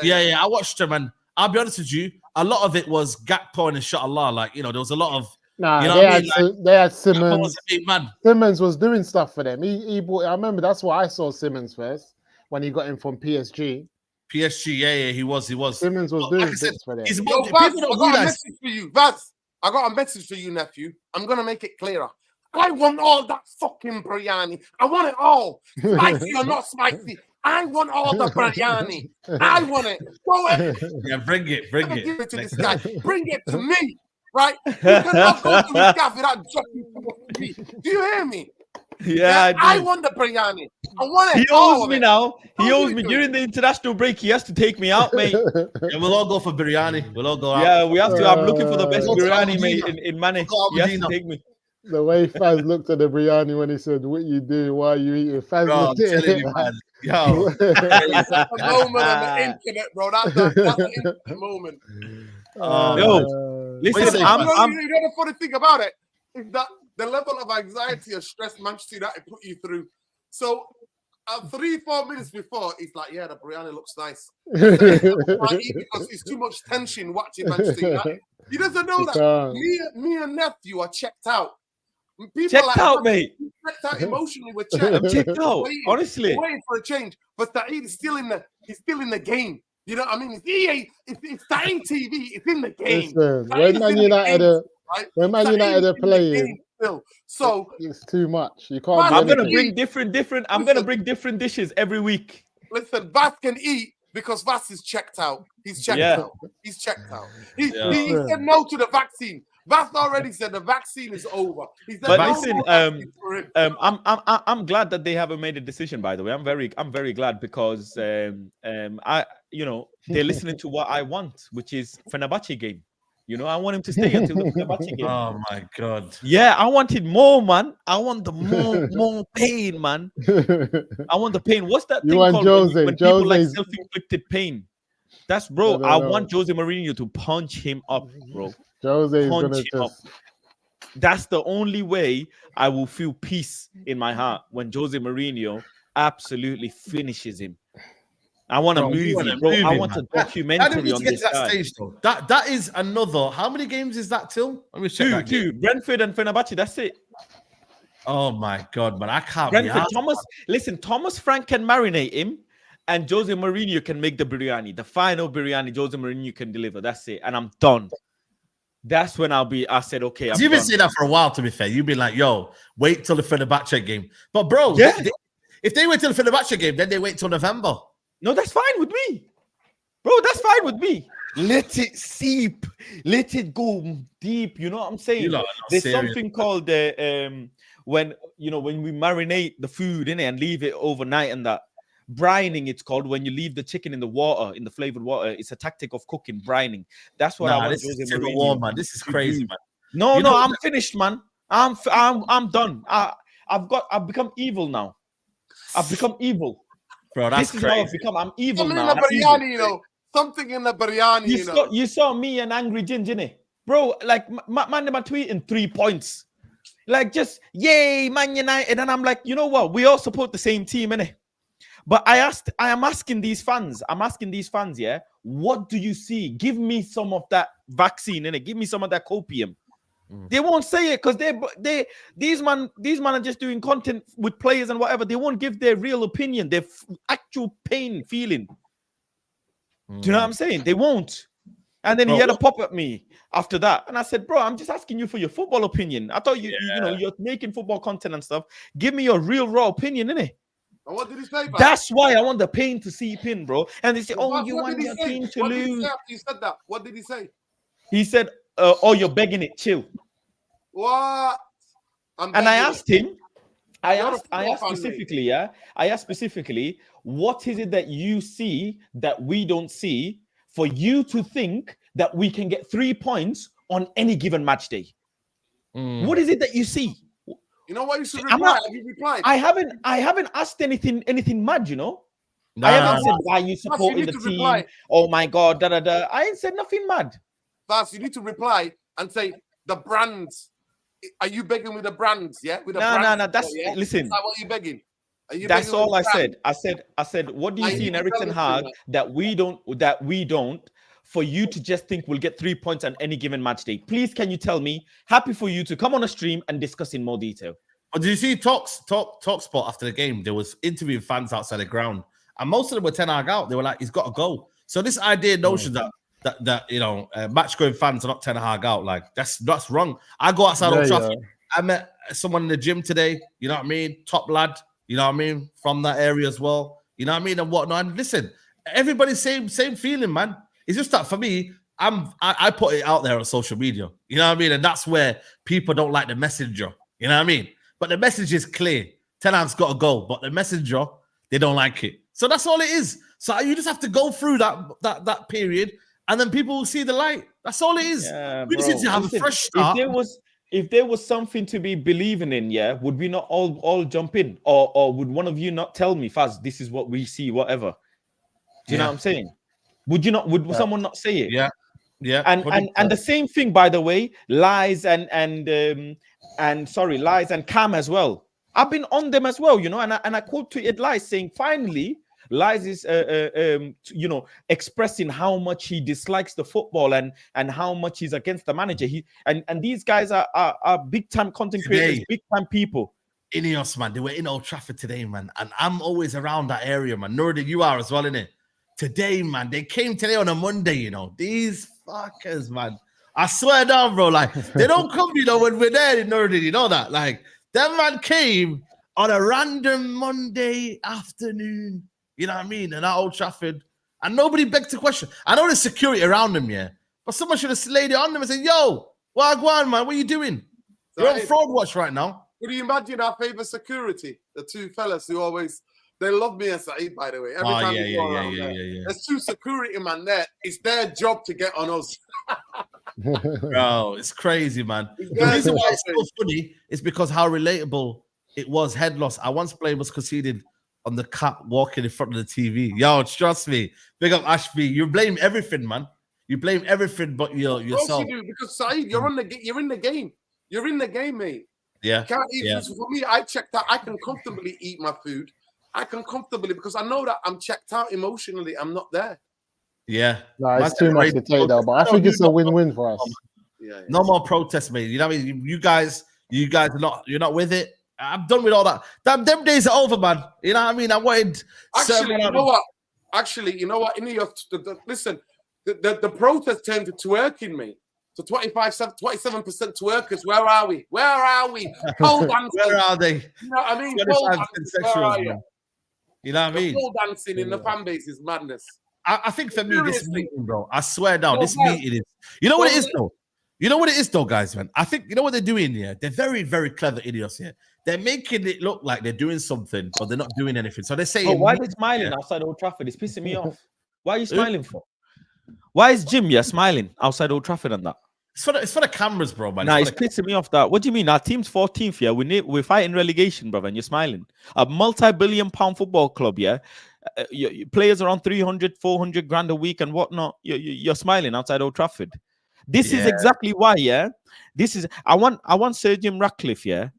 Yeah. I watched them and I'll be honest with you, a lot of it was Gakpo and Inshallah. Like there was a lot of. They had Simmons. Was a big man. Simmons was doing stuff for them. He bought. I remember that's why I saw Simmons first when he got him from PSG. Yeah, he was. Simmons was doing bits for them. I got a message for you, nephew. I'm gonna make it clearer. I want all that fucking biryani. I want it all, spicy or not spicy. I want all the biryani. I want it. Go ahead. Yeah, bring it. Give it to this guy. Bring it to me. Right? You cannot go to this guy without dropping to me. Do you hear me? Yeah, I want the biryani. I want it. He owes me now. He owes me during the international break. He has to take me out, mate. Yeah, we'll all go for biryani. We'll all go out. Yeah, we have to. I'm looking for the best biryani, mate, in Mane. He has to take me. The way Faz looked at the biryani when he said, "What you do? Why are you eating?" Faz looked at it. Yo, that's a moment on the internet, bro. That's an internet moment. Listen, you know the funny thing about it is that the level of anxiety or stress Manchester United put you through. So 3-4 minutes before, he's like, "Yeah, the biryani looks nice." Because it's too much tension watching Manchester United. He doesn't know that me and nephew are checked out. People checked out, mate. Checked out emotionally. We're checked. I'm checked out. Honestly, waiting for a change. But Saeed is still in the game. You know what I mean? It's EA. It's Saeed TV. It's in the game. Listen, when Man United are playing, so it's too much. You can't. I'm gonna bring different. I'm gonna bring different dishes every week. Listen, Vas can eat because Vas is checked out. He's checked out. He's checked out. He said no to the vaccine. Vas already said the vaccine is over. But listen, I'm glad that they haven't made a decision. By the way, I'm very glad because they're listening to what I want, which is Fenerbahce game. I want him to stay until the Fenerbahce game. Oh my God! Yeah, I wanted more, man. I want the more pain, man. I want the pain. What's that thing called when people like self-inflicted pain? That's bro. I want Jose Mourinho to punch him up, bro. That's the only way I will feel peace in my heart when Jose Mourinho absolutely finishes him. I want a movie, bro. I want a documentary on this guy. Stage, that is another. How many games is that till? Let me check. Two. Brentford and Fenerbahce. That's it. Oh my God, man! I can't. Brentford. Thomas Frank can marinate him, and Jose Mourinho can make the biryani. The final biryani Jose Mourinho can deliver. That's it, and I'm done. That's when I said, okay. You've been saying that for a while, to be fair. You've been like, yo, wait till the Fenerbahce game. But, bro, if they wait till the Fenerbahce game, then they wait till November. No, that's fine with me. Bro, that's fine with me. Let it seep. Let it go deep. You know what I'm saying? There's something called when we marinate the food in it and leave it overnight and that. Brining, it's called when you leave the chicken in the water, in the flavored water. It's a tactic of cooking, brining. That's what I want. This is crazy, man. No, I'm finished, man. I'm done. I've become evil now. I've become evil. Bro, that's this crazy. Is how I've become. I'm evil something now. In the biryani, something in the biryani, You saw me and Angry Ginger, innit? Bro, like man, they tweeting 3 points. Like just yay, Man United. And I'm like, you know what? We all support the same team, innit? But I am asking these fans, yeah, what do you see? Give me some of that vaccine, innit? Give me some of that copium. They won't say it because these man are just doing content with players and whatever. They won't give their real opinion, their actual pain feeling. Do you know what I'm saying? They won't. And then he had a pop at me after that. And I said, bro, I'm just asking you for your football opinion. I thought you're making football content and stuff. Give me your real raw opinion, innit? What did he say? That's why I want the pain to seep in, bro. And they say, you want your team to lose. You said that. What did he say? He said, or you're begging it. Chill. What? And I asked him. I asked specifically, what is it that you see that we don't see for you to think that we can get 3 points on any given match day? What is it that you see? You know what you should reply? Have you replied? I haven't asked anything mad, you know. I haven't said why you supporting the team. Reply. Oh my god, da da da. I ain't said nothing mad. That's you need to reply and say the brands. Are you begging with the brands? Yeah, with the no. That's listen. Is that what you begging? That's all I said. I said, what do you see in Erik ten Hag that we don't? For you to just think we'll get 3 points on any given match day. Please, can you tell me? Happy for you to come on a stream and discuss in more detail. But did you see TalkSport after the game? There was interviewing fans outside the ground, and most of them were Ten Hag out. They were like, "He's got to go." So this notion that you know, match going fans are not Ten Hag out, like that's wrong. I go outside Old Trafford. I met someone in the gym today. You know what I mean? Top lad. You know what I mean? From that area as well. You know what I mean? And whatnot. And listen, everybody's same feeling, man. It's just that for me, I put it out there on social media. You know what I mean? And that's where people don't like the messenger. You know what I mean? But the message is clear. Ten Hag's got to go. But the messenger, they don't like it. So that's all it is. So you just have to go through that period, and then people will see the light. That's all it is. Yeah, we just need to have a fresh start. If there was something to be believing in, yeah, would we not all jump in? Or would one of you not tell me, Faz, this is what we see, whatever? Do you know what I'm saying? Would you not? Would someone not say it? Yeah. And the same thing, by the way, Lies and Cam as well. I've been on them as well, you know, and I quote tweeted Lies saying, finally, Lies is expressing how much he dislikes the football and how much he's against the manager. And these guys are big time content creators, big time people. INEOS, man, they were in Old Trafford today, man, and I'm always around that area, man. Nor you are as well, innit? Today, man, they came today on a Monday, you know. These fuckers, man. I swear down, bro. Like, they don't come, you know, when we're there in Northern, you know that? Like, that man came on a random Monday afternoon, you know what I mean? And at Old Trafford, and nobody begged to question. I know there's security around them, yeah, but someone should have laid it on them and said, yo, Wagwan, man, what are you doing? You're on fraud watch right now. Would you imagine our favorite security? The two fellas who always... They love me and Saeed, by the way. Every time we go around there. There's two security man there. It's their job to get on us. Bro, it's crazy, man. The reason why it's so funny is because how relatable it was. Head loss. I once played was conceded on the cat walking in front of the TV. Yo, trust me. Big up Ashby. You blame everything, man. You blame everything but yourself. Of course you do, because Saeed, you're in the game. You're in the game, mate. Yeah. Can't eat food. For me, I checked out. I can comfortably eat my food. I can comfortably, because I know that I'm checked out emotionally. I'm not there. Yeah. No, it's too much to take though, but I think it's a win-win for us. Yeah. No more protests, mate. You know what I mean? You guys are not, you're not with it. I'm done with all that. Them days are over, man. You know what I mean? I wanted... Actually, you know what? Listen, the protest turned to twerking, mate. So 27% twerkers. Where are we? Pole dancing. Where are they? You know what I mean? Pole dancing. Where are you? You know what I mean? Pole dancing in the fan base is madness. I think for me, this meeting, bro, I swear down, this meeting is... You know what it is, though? You know what it is, though, guys, man? I think, you know what they're doing here? They're very, very clever idiots here. They're making it look like they're doing something, but they're not doing anything. So they're saying... Oh, why are they smiling outside Old Trafford? It's pissing me off. Why are you smiling for? Why is Jim smiling outside Old Trafford and that? It's for the cameras, bro, man. Nah, it's pissing me off that. What do you mean? Our team's 14th, yeah? We're fighting relegation, brother, and you're smiling. A multi-billion-pound football club, yeah? Your players are on 300, 400 grand a week and whatnot. You're smiling outside Old Trafford. This is exactly why, yeah? I want Sir Jim Ratcliffe, yeah,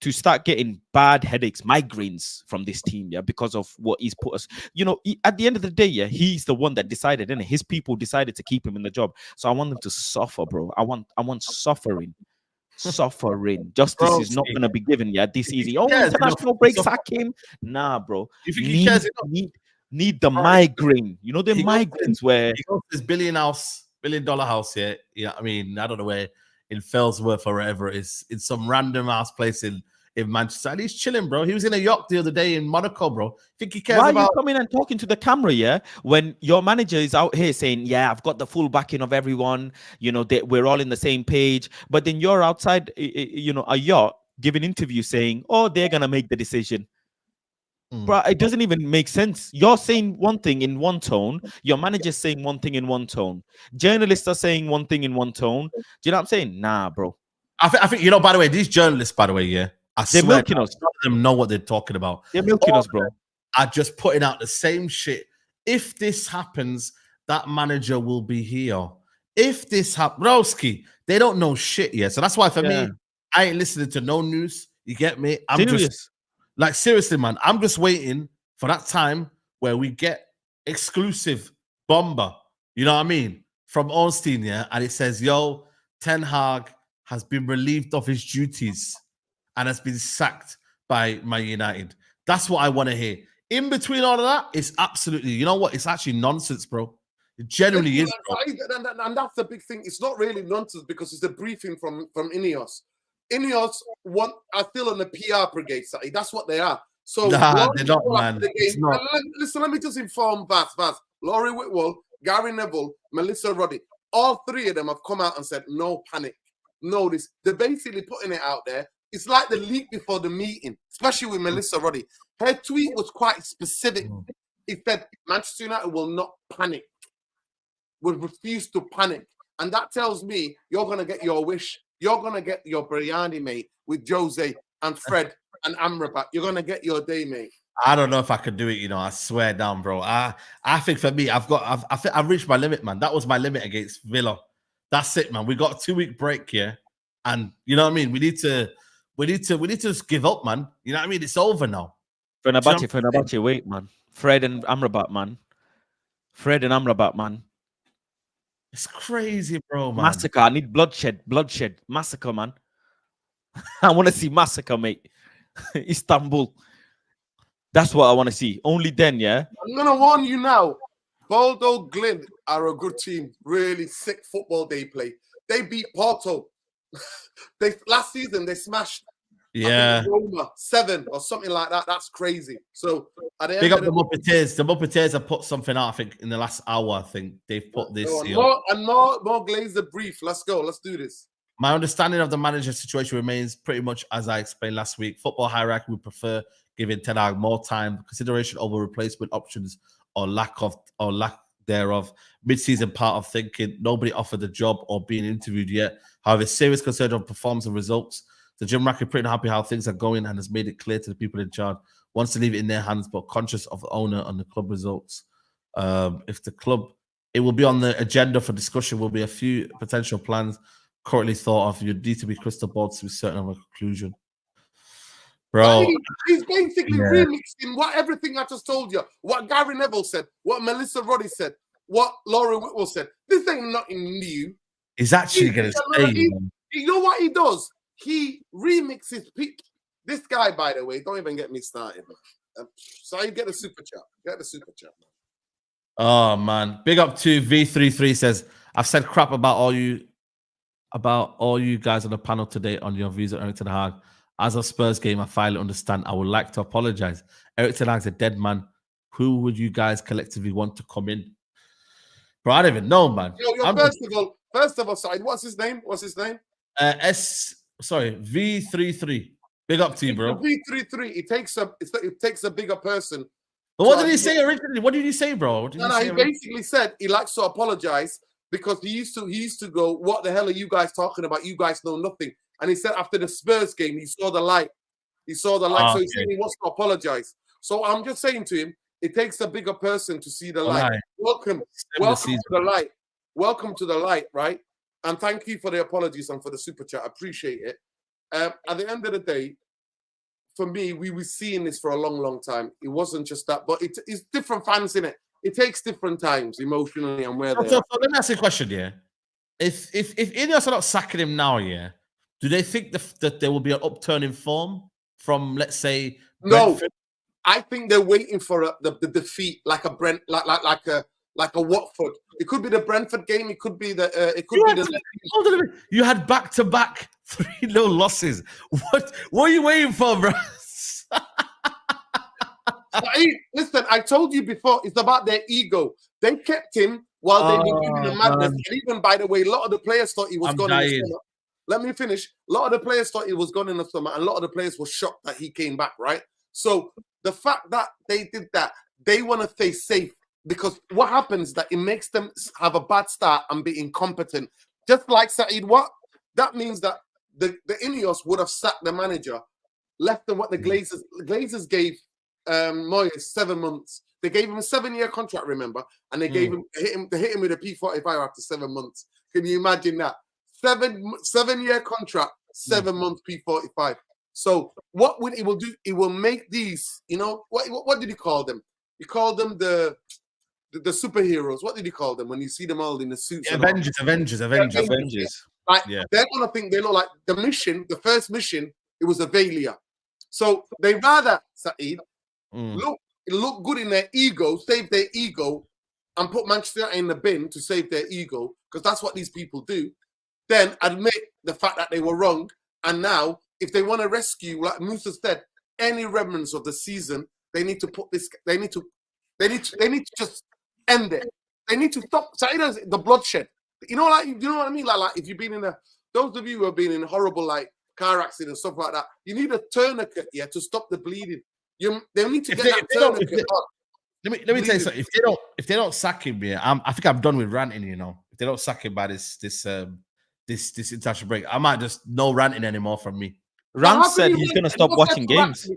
to start getting bad headaches, migraines from this team, yeah, because of what he's put us. You know, at the end of the day, yeah, he's the one that decided, and his people decided to keep him in the job. So I want them to suffer, bro. I want suffering. Justice is not going to be given, yeah, this easy. Oh, international break, sack him. Nah, bro. You think he cares need the migraine. You know, the migraines where he goes to this $1 billion house here. Yeah, I mean, I don't know where in Fellsworth or wherever it is, in some random ass place in in Manchester. And he's chilling, bro. He was in a yacht the other day in Monaco, bro. Think he cares Why are about? you coming and talking to the camera, yeah? When your manager is out here saying, yeah, I've got the full backing of everyone, we're all in the same page. But then you're outside, a yacht giving interviews saying, oh, they're going to make the decision. Bro, it doesn't even make sense. You're saying one thing in one tone. Your manager's saying one thing in one tone. Journalists are saying one thing in one tone. Do you know what I'm saying? Nah, bro. I think by the way, these journalists, by the way, yeah, They're milking us. None of them know what they're talking about. They're milking us, bro. Are just putting out the same shit. If this happens, that manager will be here. If this happens, Broski, they don't know shit yet. So that's why for me, I ain't listening to no news. You get me? I'm just like, seriously, man. I'm just waiting for that time where we get exclusive bomber. You know what I mean? From Ornstein, yeah, and it says, "Yo, Ten Hag has been relieved of his duties and has been sacked by Man United." That's what I want to hear. In between all of that, it's absolutely, you know what? It's actually nonsense, bro. It generally is, bro. And that's the big thing. It's not really nonsense because it's a briefing from INEOS. INEOS are still on the PR brigade, Saeed. That's what they are. So they're not, man. Listen, let me just inform Vaz. Laurie Whitwell, Gary Neville, Melissa Roddy, all three of them have come out and said, no panic. No, they're basically putting it out there. It's like the leak before the meeting, especially with Melissa Roddy. Her tweet was quite specific. It said, Manchester United will not panic, will refuse to panic. And that tells me you're going to get your wish. You're going to get your biryani, mate, with Jose and Fred and Amrabat. You're going to get your day, mate. I don't know if I could do it, I swear down, bro. I think for me, I've reached my limit, man. That was my limit against Villa. That's it, man. We got a 2-week break here. And you know what I mean? We need to just give up, man. You know what I mean? It's over now. Fenerbahce, wait, man. Fred and Amrabat, man. It's crazy, bro, man. Massacre. I need bloodshed. Massacre, man. I want to see massacre, mate. Istanbul. That's what I want to see. Only then, yeah? I'm going to warn you now. Bodo Glimt are a good team. Really sick football they play. They beat Porto. Last season, they smashed Roma 7 or something like that. That's crazy. So big up the Muppeteers. The Muppeteers have put something out, I think, in the last hour. I think they've put this. More glaze the brief. Let's go. Let's do this. My understanding of the manager situation remains pretty much as I explained last week. Football hierarchy would prefer giving Ten Hag more time, consideration over replacement options or lack thereof. Mid-season part of thinking nobody offered the job or being interviewed yet. However, serious concern on performance and results. The Jim Rackett pretty happy how things are going and has made it clear to the people in charge. Wants to leave it in their hands, but conscious of the owner and the club results. If the club, it will be on the agenda for discussion. Will be a few potential plans currently thought of. You need to be crystal ball to be certain of a conclusion. Bro, he's basically remixing everything I just told you. What Gary Neville said, what Melissa Roddy said, what Laura Whitwell said. This ain't nothing new. He's actually going to say, you know what he does? He remixes people. This guy, by the way, don't even get me started. So you get the super chat. Get the super chat, man. Oh man, big up to V33 says, I've said crap about all you guys on the panel today on your views on Eric Ten Hag. As a Spurs game, I finally understand. I would like to apologize. Eric Ten Hag's a dead man. Who would you guys collectively want to come in? Bro, I don't even know, man. First of all, Saeed, what's his name? V33. Big up to you, bro. V33. It takes a bigger person. But what did he say originally? What did he say, bro? He basically said he likes to apologize because he used to go, what the hell are you guys talking about? You guys know nothing. And he said after the Spurs game, he saw the light. So he said he wants to apologize. So I'm just saying to him, it takes a bigger person to see the light. Welcome to the light. Welcome to the light, right? And thank you for the apologies and for the super chat. I appreciate it. At the end of the day, for me, we were seeing this for a long, long time. It wasn't just that, but it's different fans in it. It takes different times emotionally and where they are. So let me ask you a question, yeah. If INEOS are not sacking him now, yeah, do they think that there will be an upturn in form from, let's say, Brentford? No. I think they're waiting for the defeat, like a like a Watford. It could be the Brentford game. It could be the. Hold on a minute. You had back-to-back 3-0 losses. What are you waiting for, bro? Listen, I told you before, it's about their ego. They kept him while they were doing the madness. And even, by the way, a lot of the players thought he was gone in the summer. Let me finish. A lot of the players thought he was gone in the summer, and a lot of the players were shocked that he came back, right? So the fact that they did that, they want to stay safe, because what happens is that it makes them have a bad start and be incompetent. Just like Saeed, that means that the INEOS would have sacked the manager, left them what the Glazers gave Moyes 7 months. They gave him a 7-year contract, remember, and they gave him hit him with a P45 after 7 months. Can you imagine that? 7-year contract, 7 months P45. So what would it will do? It will make these, what did he call them? He called them the superheroes. What did he call them when you see them all in the suits? Avengers. Like, they're gonna think they look like the first mission, it was a failure. So they rather, Saeed, look good in their ego, save their ego, and put Manchester United in the bin to save their ego, because that's what these people do. Then admit the fact that they were wrong, and now if they want to rescue, like Musa said, any remnants of the season, they need to put this. They need to just end it. They need to stop. So the bloodshed. You know what I mean? Like if you've been those of you who have been in horrible car accidents and stuff like that, you need a tourniquet to stop the bleeding. They need to get that tourniquet on. Let me tell you something. If they don't sack him, I think I'm done with ranting. If they don't sack him by this international break, I might just no ranting anymore from me. Rand said he's gonna stop watching games.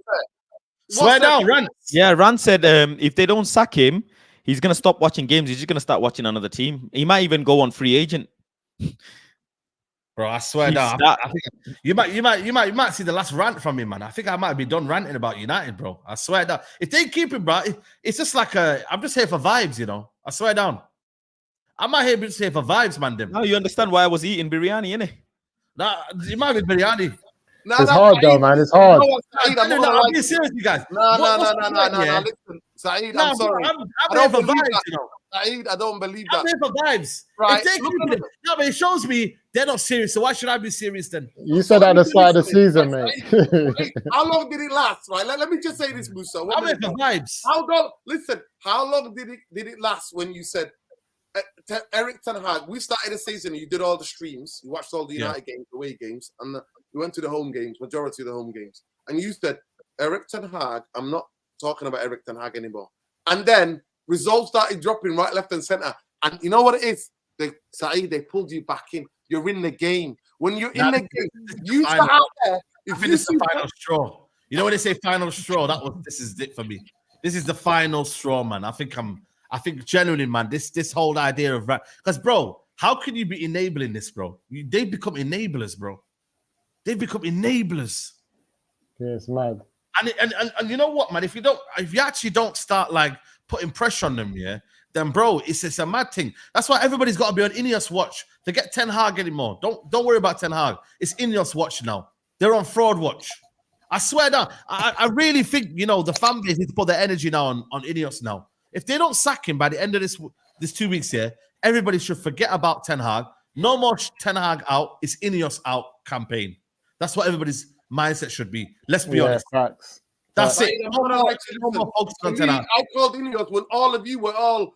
Swear down, Rand. Yeah, Rand said if they don't sack him, he's gonna stop watching games. He's just gonna start watching another team. He might even go on free agent. Bro, I swear down. I think you might see the last rant from me, man. I think I might be done ranting about United, bro. I swear down. If they keep him, bro, it's just like I'm just here for vibes, I swear down. I'm not here just here for vibes, man. Them. Now you understand why I was eating biryani, innit? Nah, you might be biryani. It's hard though, man. It's hard. I'm being serious, you guys. No. Listen, Saeed, I'm sorry. I'm here for vibes, Saeed, I don't believe that. I'm here for vibes. Right. But it shows me they're not serious. So why should I be serious then? You said at the start of the season, mate. How long did it last? Right. Let me just say this, Musa. I'm here for vibes. How long did it last when you said Eric Ten Hag? We started the season. You did all the streams. You watched all the United games, away games, and you went to the home games, majority of the home games, and you said Eric Ten Hag. I'm not talking about Eric Ten Hag anymore. And then results started dropping right, left, and center. And you know what it is? They pulled you back in. You're in the game. When you're in the game, you start out there. I think it's the final straw. You know when they say final straw? This is it for me. This is the final straw, man. I think genuinely, man, this whole idea of because, bro, how can you be enabling this, bro? They become enablers, bro. They become enablers. Yeah, it's mad. And you know what, man? If you actually don't start putting pressure on them, then bro, it's a mad thing. That's why everybody's got to be on INEOS watch. Forget Ten Hag anymore. Don't worry about Ten Hag. It's INEOS watch now. They're on fraud watch. I swear down. I really think the fan base needs to put their energy now on INEOS now. If they don't sack him by the end of this 2 weeks here, everybody should forget about Ten Hag. No more Ten Hag out. It's INEOS out campaign. That's what everybody's mindset should be. Let's be honest. Facts. That's it. I called INEOS when all of you were all.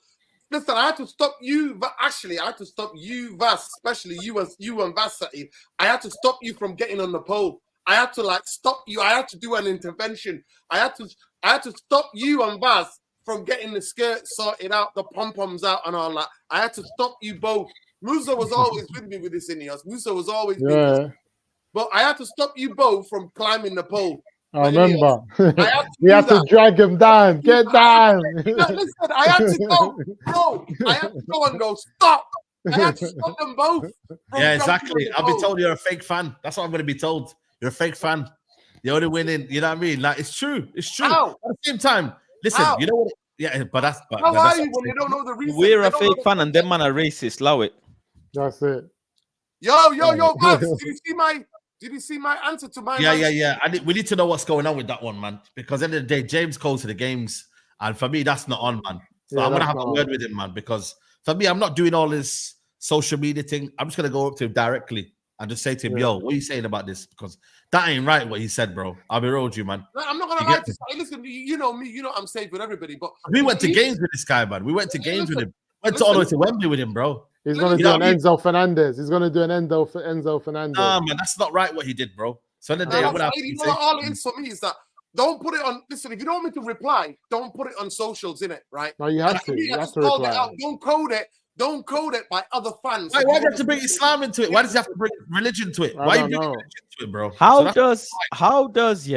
Listen, I had to stop you. Actually, I had to stop you, Vas, especially you and Vas. I had to stop you from getting on the pole. I had to stop you. I had to do an intervention. I had to stop you and Vas from getting the skirt sorted out, the pom-poms out and all that. I had to stop you both. Musa was always with me with this INEOS. Musa was always with me. But I had to stop you both from climbing the pole. I remember. We have to drag him down. Get down. Listen, I had to go, bro. I had to go and go, stop. I had to stop them both. Yeah, exactly. I'll be told you're a fake fan. That's what I'm going to be told. You're a fake fan. You're only winning. You know what I mean? It's true. It's true. Ow. At the same time, listen, you know what? Yeah, but that's. How are you when you don't know the reason? We're a fake fan and them man are racist. Allow it. That's it. Yo, Max, did you see my answer to my Yeah. We need to know what's going on with that one, man. Because at the end of the day, James goes to the games. And for me, that's not on, man. So I'm gonna have a word with him, man, because for me, I'm not doing all this social media thing. I'm just gonna go up to him directly and just say to him, "Yo, what are you saying about this?" Because that ain't right what he said, bro. I'll be real with you, man. No, I'm not gonna lie to you. Listen, you know me. You know I'm safe with everybody. But we went to games with this guy, man. We went to games with him. Went to all the way to Wembley with him, bro. He's gonna do an Enzo Fernandez. He's gonna do an Enzo Fernandez. Nah, man, that's not right what he did, bro. So in the day, I'm gonna have to say, all it is for me is that don't put it on. Listen, if you don't want me to reply, don't put it on socials, innit? Right? No, you have to. You have to reply. Don't code it. Don't code it by other fans. Why do you have to bring Islam into it? Why does he have to bring religion to it? Why you bring religion to it, bro? How does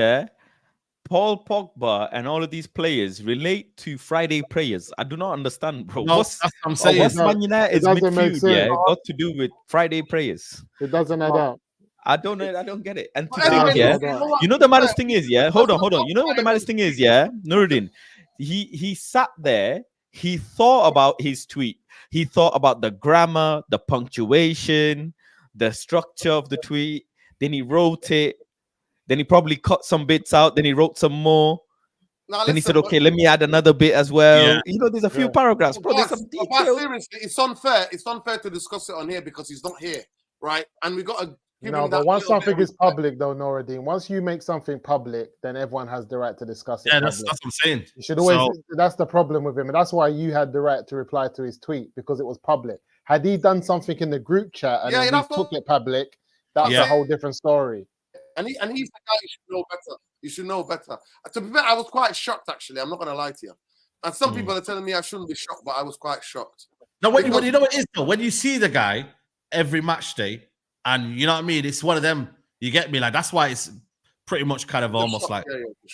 Paul Pogba and all of these players relate to Friday prayers? I do not understand, bro. No, that's what I'm saying. What's Man United's midfield, got to do with Friday prayers? It doesn't add up. I don't know. I don't get it. And you know the maddest thing is, hold on. You know what the maddest thing is, Nuruddin? He sat there. He thought about his tweet. He thought about the grammar, the punctuation, the structure of the tweet. Then he wrote it. Then he probably cut some bits out. Then he wrote some more. Then he said, "Okay, let me add another bit as well." Yeah. You know, there's a few paragraphs, bro. There's some details. But seriously, it's unfair. It's unfair to discuss it on here because he's not here, right? And we got to. But once something is public, though, Noradine, once you make something public, then everyone has the right to discuss it. Yeah, that's what I'm saying. You should always. That's the problem with him, and that's why you had the right to reply to his tweet because it was public. Had he done something in the group chat and he took it public, that's a whole different story. And he's the guy you should know better. You should know better. To be fair, I was quite shocked, actually. I'm not going to lie to you. And some people are telling me I shouldn't be shocked, but I was quite shocked. No, you know what it is, though? When you see the guy every match day, and you know what I mean? It's one of them, you get me? Like, that's why it's pretty much kind of almost like,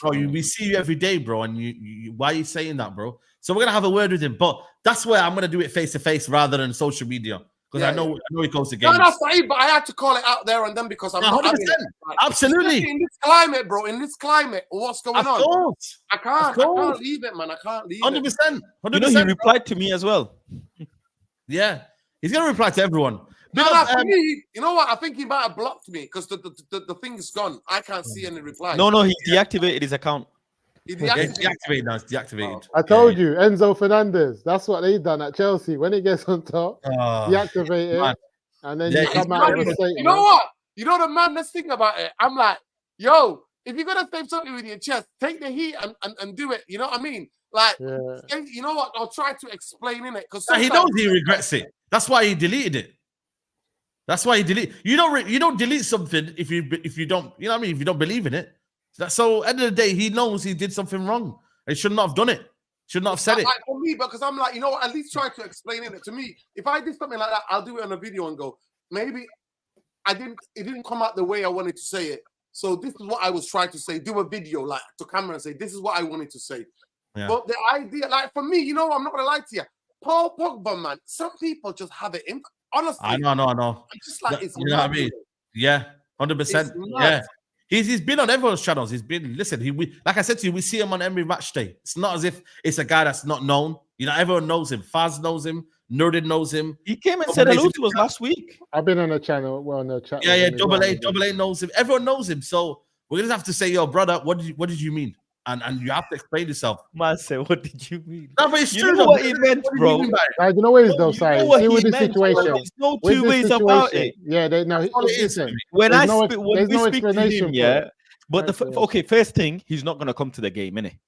bro, we see you every day, bro, and you why are you saying that, bro? So we're going to have a word with him, but that's where I'm going to do it face-to-face rather than social media. Because I know he goes to games. No, that's right, but I had to call it out there and then because I'm not 100%. Absolutely. In this climate, bro, what's going on? Course. I can't leave it, man. I can't leave 100%. it. 100%. You know, he replied to me as well. Yeah. He's going to reply to everyone. For me, you know what? I think he might have blocked me because the thing is gone. I can't see any replies. No, he deactivated his account. It's deactivated now. It's deactivated. I told you, Enzo Fernandez. That's what they done at Chelsea. When it gets on top, deactivate it, and then you come out with a statement. You know what? You know the madness thing about it? I'm like, yo, if you're gonna say something with your chest, take the heat and do it. You know what I mean? Like, you know what? I'll try to explain in it because he knows he regrets it. That's why he deleted it. That's why he deleted. You don't delete something if you don't. You know what I mean? If you don't believe in it. So at the end of the day, he knows he did something wrong. He should not have done it. Should not have said it. Like for me, because I'm like, you know what? At least try to explain it to me. If I did something like that, I'll do it on a video and go, maybe it didn't come out the way I wanted to say it. So this is what I was trying to say. Do a video like to camera and say, this is what I wanted to say. Yeah. But the idea, like for me, you know, I'm not gonna lie to you. Paul Pogba, man, some people just have it in. Honestly, I know. I'm just like, it's you know what I mean? Yeah, 100%. Yeah. He's been on everyone's channels. He's been, listen, like I said to you, we see him on every match day. It's not as if it's a guy that's not known. You know, everyone knows him. Faz knows him. Nurdin knows him. He came and said hello to us last week. I've been on the channel. Well, no chat. Yeah. Double A knows him. Everyone knows him. So we're gonna have to say, yo, brother, what did you mean? And you have to explain yourself. Man said, what did you mean? No, but it's you true. know what he meant, bro. You know what it is, though, Sai. See with the situation. There's no two ways about it. Yeah, listen. When we speak to him, but first thing, he's not gonna come to the game, innit?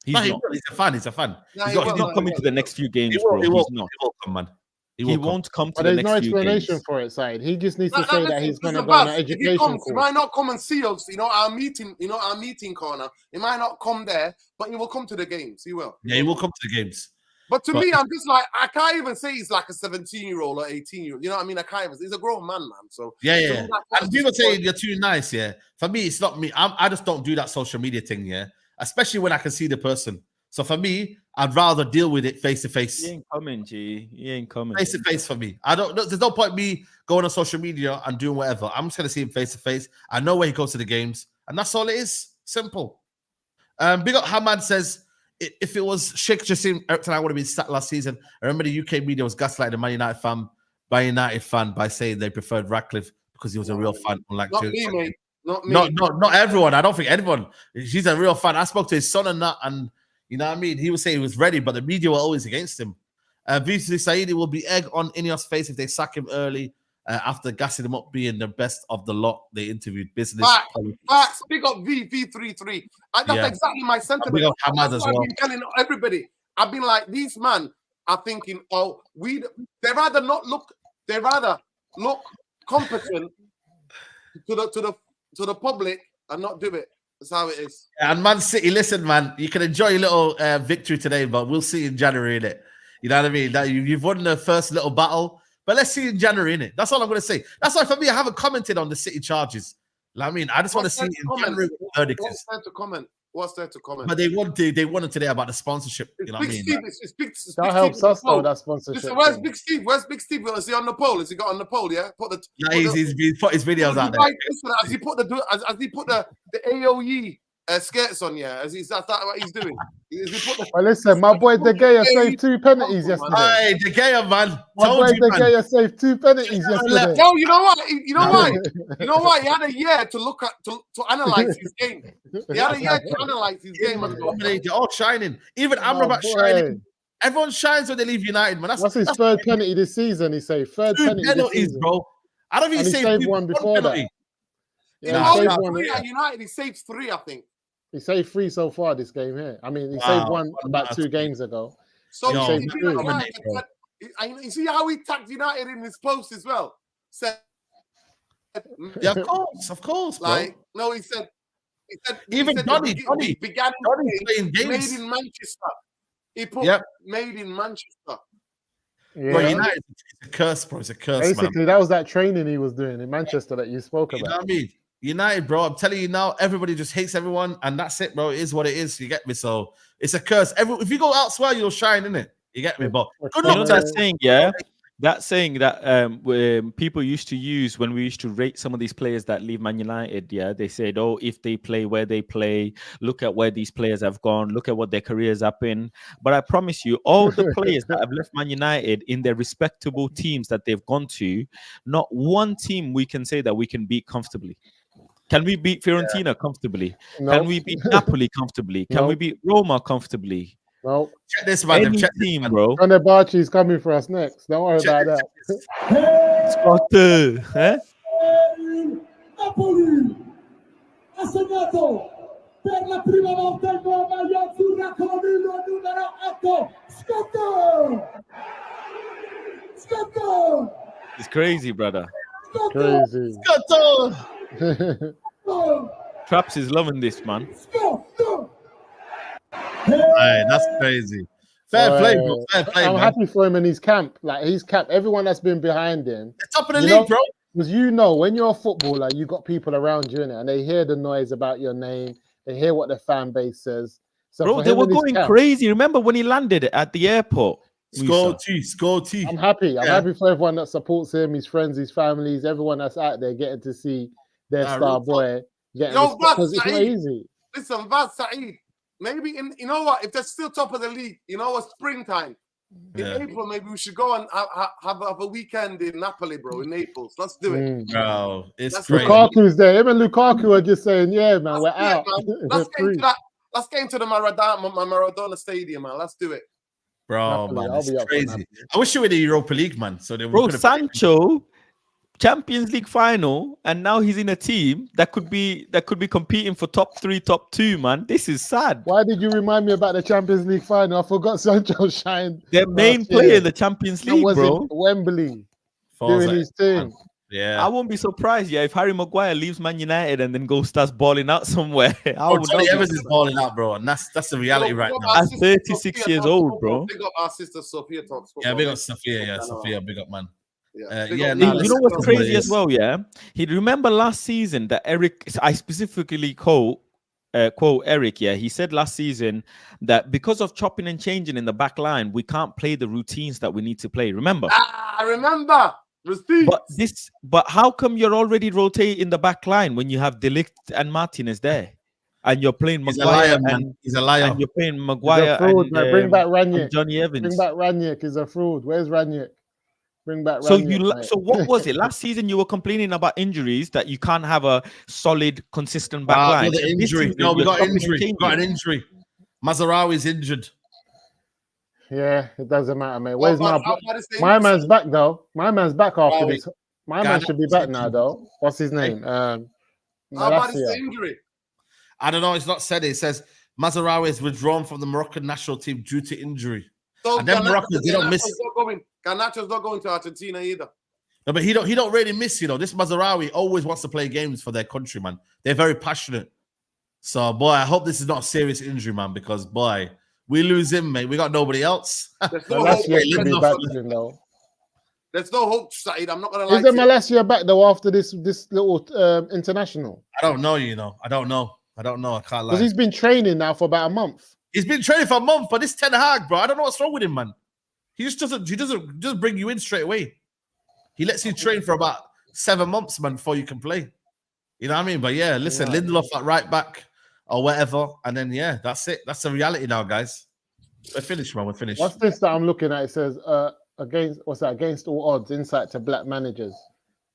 He's a fan. He's not coming to the next few games, bro. He's not. He won't come, man. He won't come to the next few games. There's no explanation for it, Saeed. He just needs to say that he's going to go on an education course. He might not come and see us, our meeting corner. He might not come there, but he will come to the games. He will. Yeah, he will come to the games. But to me, I'm just like, I can't even say he's like a 17-year-old or 18-year-old. You know what I mean? I can't even. He's a grown man, So yeah. And people say you're too nice, yeah. For me, it's not me. I just don't do that social media thing, yeah. Especially when I can see the person. So for me, I'd rather deal with it face to face. He ain't coming, G. He ain't coming. Face to face for me. There's no point me going on social media and doing whatever. I'm just gonna see him face to face. I know where he goes to the games, and that's all it is. Simple. Big up Hamad says, if it was Sheikh Jassim Ericsson, I would have been sacked last season. I remember the UK media was gaslighting the Man United fan by saying they preferred Ratcliffe because he was a real fan. Unlike not me, mate. Not me. Not everyone. I don't think anyone. He's a real fan. I spoke to his son and that, and You know what I mean? He was saying he was ready, but the media were always against him. VC Saeed will be egg on INEOS face if they sack him early after gassing him up being the best of the lot. They interviewed business. Facts. Big up V33. That's exactly my sentiment. Big up Hamad as well. I've been telling everybody. I've been like, these man are thinking, they rather look competent to the public and not do it. That's how it is. And Man City, listen, man, you can enjoy your little victory today, but we'll see in January, innit? You know what I mean? That you've won the first little battle, but let's see in January, innit? That's all I'm going to say. That's why for me, I haven't commented on the City charges. You know what I mean? I just want to see in January what the verdict is. What's there to comment? But they wanted today about the sponsorship. You know what I mean? That helps us though, that sponsorship. Listen, where's Big Steve? Is he on the poll? Has he got on the poll? Yeah, He's put his videos out there. Has he put the AOE skirts on? Yeah, that's what he's doing. Well, listen, my boy De Gea saved 2 penalties yesterday. Hey, De Gea, man. My boy De Gea saved 2 penalties yesterday. No, you know what? You know why? You know why? He had a year to look at to analyze his game. He had a year to analyze his game. They're all shining. Even Amrabat shining. Everyone shines when they leave United, man. What's his third penalty this season? He saved third penalty this season, bro. I don't think he saved one before that. Yeah, he saved one at United. He saved 3, I think. He saved 3 so far this game here. I mean, he saved one about 2 games ago. So you see how he tagged United in his post as well. Yeah, of course. Bro. Like, no, he said even Donny began playing games. Made in Manchester. He put made in Manchester. Yeah. Bro, United, it's a curse, bro. It's a curse. Basically, man. That was that training he was doing in Manchester that you spoke about. You know what I mean? United, bro. I'm telling you now, everybody just hates everyone, and that's it, bro. It is what it is. You get me? So it's a curse. If you go elsewhere, you'll shine, innit? You get me? But good luck. That saying, that saying that people used to use when we used to rate some of these players that leave Man United. Yeah, they said, "Oh, if they play where they play, look at where these players have gone. Look at what their careers have been." But I promise you, all the players that have left Man United in their respectable teams that they've gone to, not one team we can say that we can beat comfortably. Can we beat Fiorentina comfortably? No. Can we beat Napoli comfortably? Can we beat Roma comfortably? No. Check this, man. Check team, bro. Fenerbahce is coming for us next. Don't worry about that. Scott, Napoli ha segnato per la prima volta il nuovo maglia azzurra con il numero 8. Scotto! It's crazy, brother. Crazy. Scotto! Traps is loving this, man. Hey, that's crazy. Fair play, bro. Fair play, I'm man. happy for him in his camp. Like his camp, everyone that's been behind him. The top of the league, bro. Because when you're a footballer, you got people around you, innit? And they hear the noise about your name. They hear what the fan base says. So bro, they were going crazy. Remember when he landed at the airport? Score T. I'm happy. I'm happy for everyone that supports him, his friends, his families, everyone that's out there getting to see their star boy. Because it's not easy. Listen, Vaz Saeed, maybe you know what? If they're still top of the league, you know what? Springtime. In April, maybe we should go and have a weekend in Napoli, bro, in Naples. Let's do it. Bro, it's crazy. Lukaku's there. Him and Lukaku are just saying, yeah, man, we're out. Man. Let's get into the Maradona Stadium, man. Let's do it. Bro, man, it's crazy. I wish you were in the Europa League, man. So they bro, Sancho, Champions League final, and now he's in a team that could be competing for top 3, top 2, man. This is sad. Why did you remind me about the Champions League final? I forgot Sancho shined. Their main player in the Champions League, bro. Wembley doing his thing. Yeah, I won't be surprised, if Harry Maguire leaves Man United and then starts balling out somewhere. Tony Evans is balling out, bro, and that's the reality right now. At 36 years old, bro. Big up our sister Sophia talks. Yeah, big up Sophia. Yeah, Sophia, big up, man. You know what's crazy as well? Yeah, he remember last season that Eric. I specifically quote Eric. Yeah, he said last season that because of chopping and changing in the back line, we can't play the routines that we need to play. Remember? I remember. But how come you're already rotating the back line when you have De Ligt and Martinez there, and you're playing Maguire? He's a liar. And you're playing Maguire and bring back Ranić. Johnny Evans. Bring back Ranić. He's a fraud. Where's Ranić? Bring back Ranić. So what was it? Last season you were complaining about injuries, that you can't have a solid, consistent back line. We got injury. We got an injury. Mazarawi's injured. Yeah, it doesn't matter, mate. Well, Where's my but I'm saying- my man's back though? My man's back after Right. this. My man should be back now though. What's his name? How about his Malacia. injury? I don't know. It's not said. It says Mazarawi is withdrawn from the Moroccan national team due to injury. So And then Morocco, they don't miss. Garnacho's not going to Argentina either. No, but he don't really miss. This Mazarawi always wants to play games for their country, man. They're very passionate. So, boy, I hope this is not a serious injury, man. Because, boy, we lose him, mate. We got nobody else. There's no hope. Malacia should be back soon, though. There's no hope, Saeed. I'm not gonna lie. Isn't Malacia back though after this little international? I don't know. I don't know. I can't lie. Because he's been training now for about a month. He's been training for a month, but this Ten Hag, bro, I don't know what's wrong with him, man. He doesn't just bring you in straight away. He lets you train for about 7 months, man, before you can play. You know what I mean? But yeah, listen, Yeah. Lindelof at right back or whatever, and then yeah, that's it. That's the reality now, guys. We're finished, man. We're finished. What's this that I'm looking at? It says against all odds, insight to black managers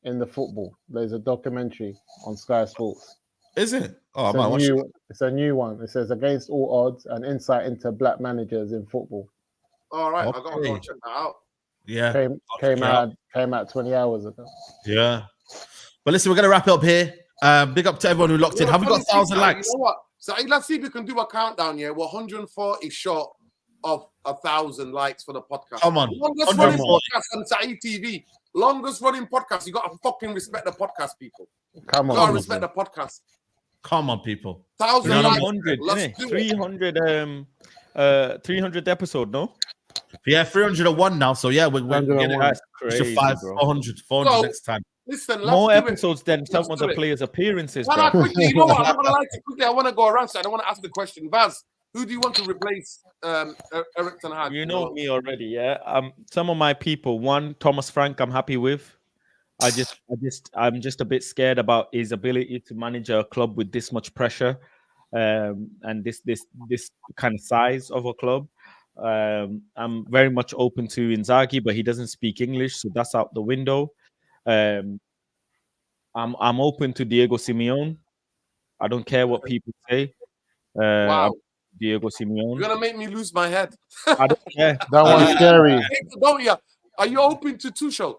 in the football. There's a documentary on Sky Sports. Is it? Oh, I It's might a watch it. it's a new one. It says against all odds, an insight into black managers in football. All right, I gotta go Okay. check that out. Yeah, Came out 20 hours ago. yeah. But listen, we're gonna wrap it up here. Big up to everyone who locked in. Have we got 1,000 likes? You know what? So let's see if we can do a countdown. Yeah, we're 140 short of 1,000 likes for the podcast. Come on, Longest running 140. podcast on Saeed TV. Longest running podcast. You gotta fucking respect the podcast, people. Come You gotta on. respect the podcast. Come on, people. 1,000 You know, likes. 300, Let's innit? do it. 300 episode, no? Yeah, 301 now. So yeah, we're 101. getting That's to crazy, 400 So, next time. Listen, let's More do it. episodes than some of do the it. players' appearances, Well, bro. quickly, you know what? I'm not gonna lie to you. Quickly, I want to go around. So I don't want to ask the question. Vaz, who do you want to replace Eric Ten Hag? You know me already, yeah. Some of my people. One, Thomas Frank, I'm happy with. I'm just a bit scared about his ability to manage a club with this much pressure, and this kind of size of a club. I'm very much open to Inzaghi, but he doesn't speak English, so that's out the window. I'm open to Diego Simeone. I don't care what people say. Wow. Diego Simeone. You're gonna make me lose my head. I don't care. That one's scary. Don't you? Are you open to Tuchel?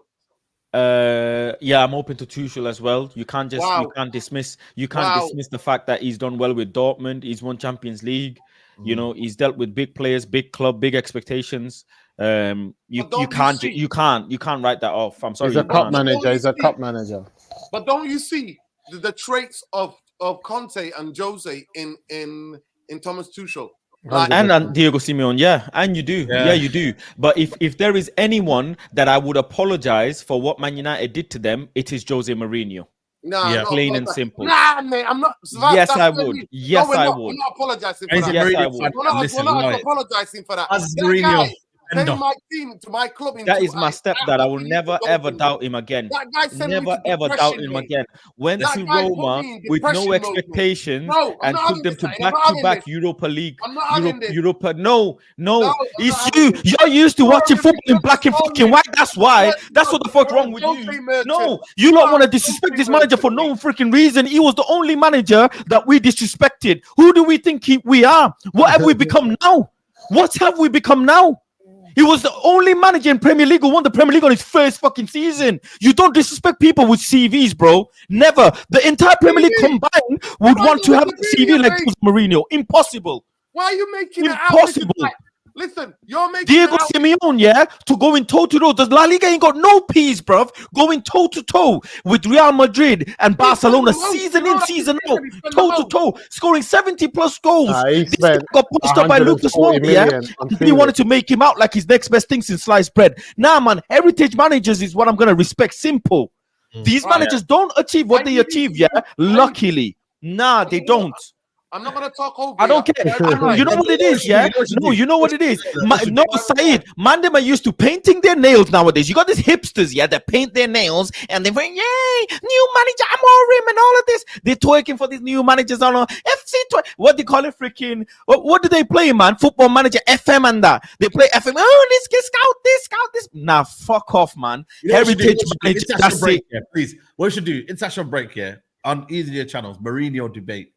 Yeah, I'm open to Tuchel as well. You can't just Wow. you can't dismiss Wow. the fact that he's done well with Dortmund. He's won Champions League. You know, he's dealt with big players, big club, big expectations. You can't write that off. I'm sorry. He's a you cup can't. manager. He's a cup manager. But don't you see the traits of Conte and Jose in Thomas Tuchel? Like, And Diego Simeone, yeah, and you do, yeah, you do. But if there is anyone that I would apologize for what Man United did to them, it is Jose Mourinho. nah, Yeah. no, Plain no, and no. simple. Nah, mate, I'm not. Yes, that's I what would. mean. Yes, we're I not, would. We're not apologizing for He's that. a Yes, Mourinho I fan. would. We're not, Listen, we're not right. apologizing for that. As That Mourinho, guy end came of. my team to my club. In That two is my eyes. stepdad. I will That never really ever don't doubt know. him again. That guy sent me Never to ever doubt depression him mode. again. Went That to guy put Roma me in with depression no mode, man. expectations No, I'm and not took having them this, to I'm not having back-to-back this. Europa League. I'm not having this. Europa. No, No, I'm not it's having you. this. You're used to watching You're football in a black and Tony fucking white. That's why. merchant. That's what the fuck You're a wrong with Tony you. merchant. No, you don't You're want a to disrespect Tony this manager for merchant, no freaking reason. He was the only manager that we disrespected. Who do we think we are? What have we become now? What have we become now? He was the only manager in Premier League who won the Premier League on his first fucking season. You don't disrespect people with CVs, bro. Never. The entire Premier League combined would Why want do to you have make a it CV like really? Jose Mourinho. Impossible. Why are you making it out? This is Impossible. like- Listen, you're making Diego it out. Simeone, yeah, to go in toe-to-toe. The La Liga ain't got no peace, bruv. Going toe-to-toe with Real Madrid and Barcelona, spent the most. season You know in, that season season out, he spent the toe-to-toe, scoring 70-plus goals. He This guy spent got pushed up by Lucas 140 Moura, yeah? million on He Felix. wanted to make him out like his next best thing since sliced bread. Nah, man, heritage managers is what I'm going to respect. Simple. These Right. managers don't achieve what I they need achieve, you yeah? to- Luckily. Nah, they don't. I'm not gonna talk over. I don't you. care. I'm You know what it is, yeah? No, you know what it is. No, Saeed, man, them are used to painting their nails nowadays. You got these hipsters, yeah, that paint their nails and they're like, yay, new manager, I'm all rim and all of this. They're twerking for these new managers on FC. What they call it, freaking? What do they play, man? Football Manager FM and that. They play FM. Oh, let's get scout this. Nah, fuck off, man. You know what we should do? Heritage We manager. should do? International That's break it. here, please. What we should do? International break here on either of your channels. Mourinho debate.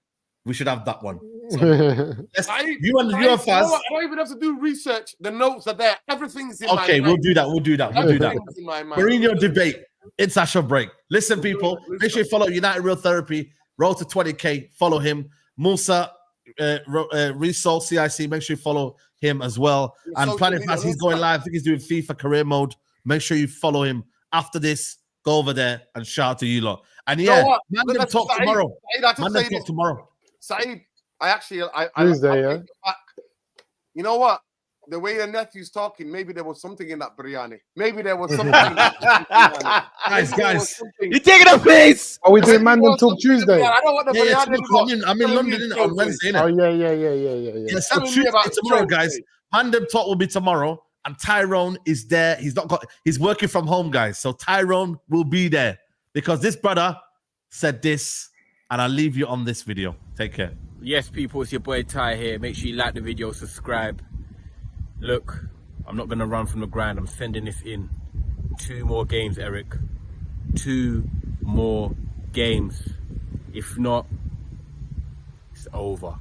We should have that one. Let's, you and Faz. I don't even have to do research. The notes are there. Everything's in my mind. Okay, we'll do that. We'll do that. Everything's in my mind. Mourinho debate. International break. Listen, people. Make sure you follow United Real Therapy. Roll to 20K. Follow him. Musa Resol CIC. Make sure you follow him as well. And Planet Fast, he's going live. I think he's doing FIFA career mode. Make sure you follow him. After this, go over there and shout out to you lot. And yeah, Mandem talk tomorrow. Mandem talk tomorrow. Saeed, I Tuesday, yeah. You know what? The way the nephew's talking, maybe there was something in that biryani. Maybe there was something. Guys, you're taking a piece. Are we doing Mandem Talk Tuesday? I don't want the biryani. I'm in London on Wednesday. Oh yeah. So Tuesday tomorrow, guys. Mandem Talk will be tomorrow. And Tyrone is there. He's working from home, guys. So Tyrone will be there because this brother said this, and I'll leave you on this video. Take care. Yes, people, it's your boy Ty here. Make sure you like the video, subscribe. Look, I'm not gonna run from the grind. I'm sending this in. 2 more games, Eric. 2 more games. If not, it's over.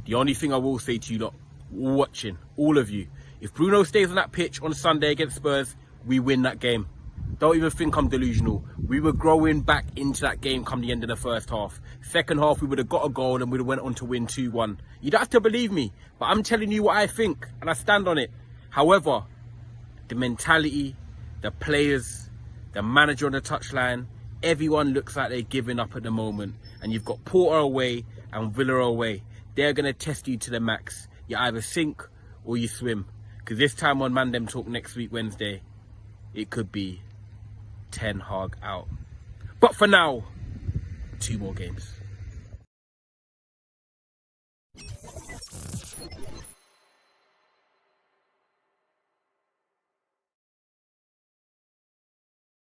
The only thing I will say to you lot watching, all of you, if Bruno stays on that pitch on Sunday against Spurs, we win that game. Don't even think I'm delusional. We were growing back into that game come the end of the first half. Second half, we would have got a goal and we'd have went on to win 2-1. You don't have to believe me, but I'm telling you what I think, and I stand on it. However, the mentality, the players, the manager on the touchline, everyone looks like they're giving up at the moment. And you've got Porter away and Villa away. They're going to test you to the max. You either sink or you swim. Because this time on Mandem Talk next week, Wednesday, it could be Ten Hag out. But for now, 2 more games.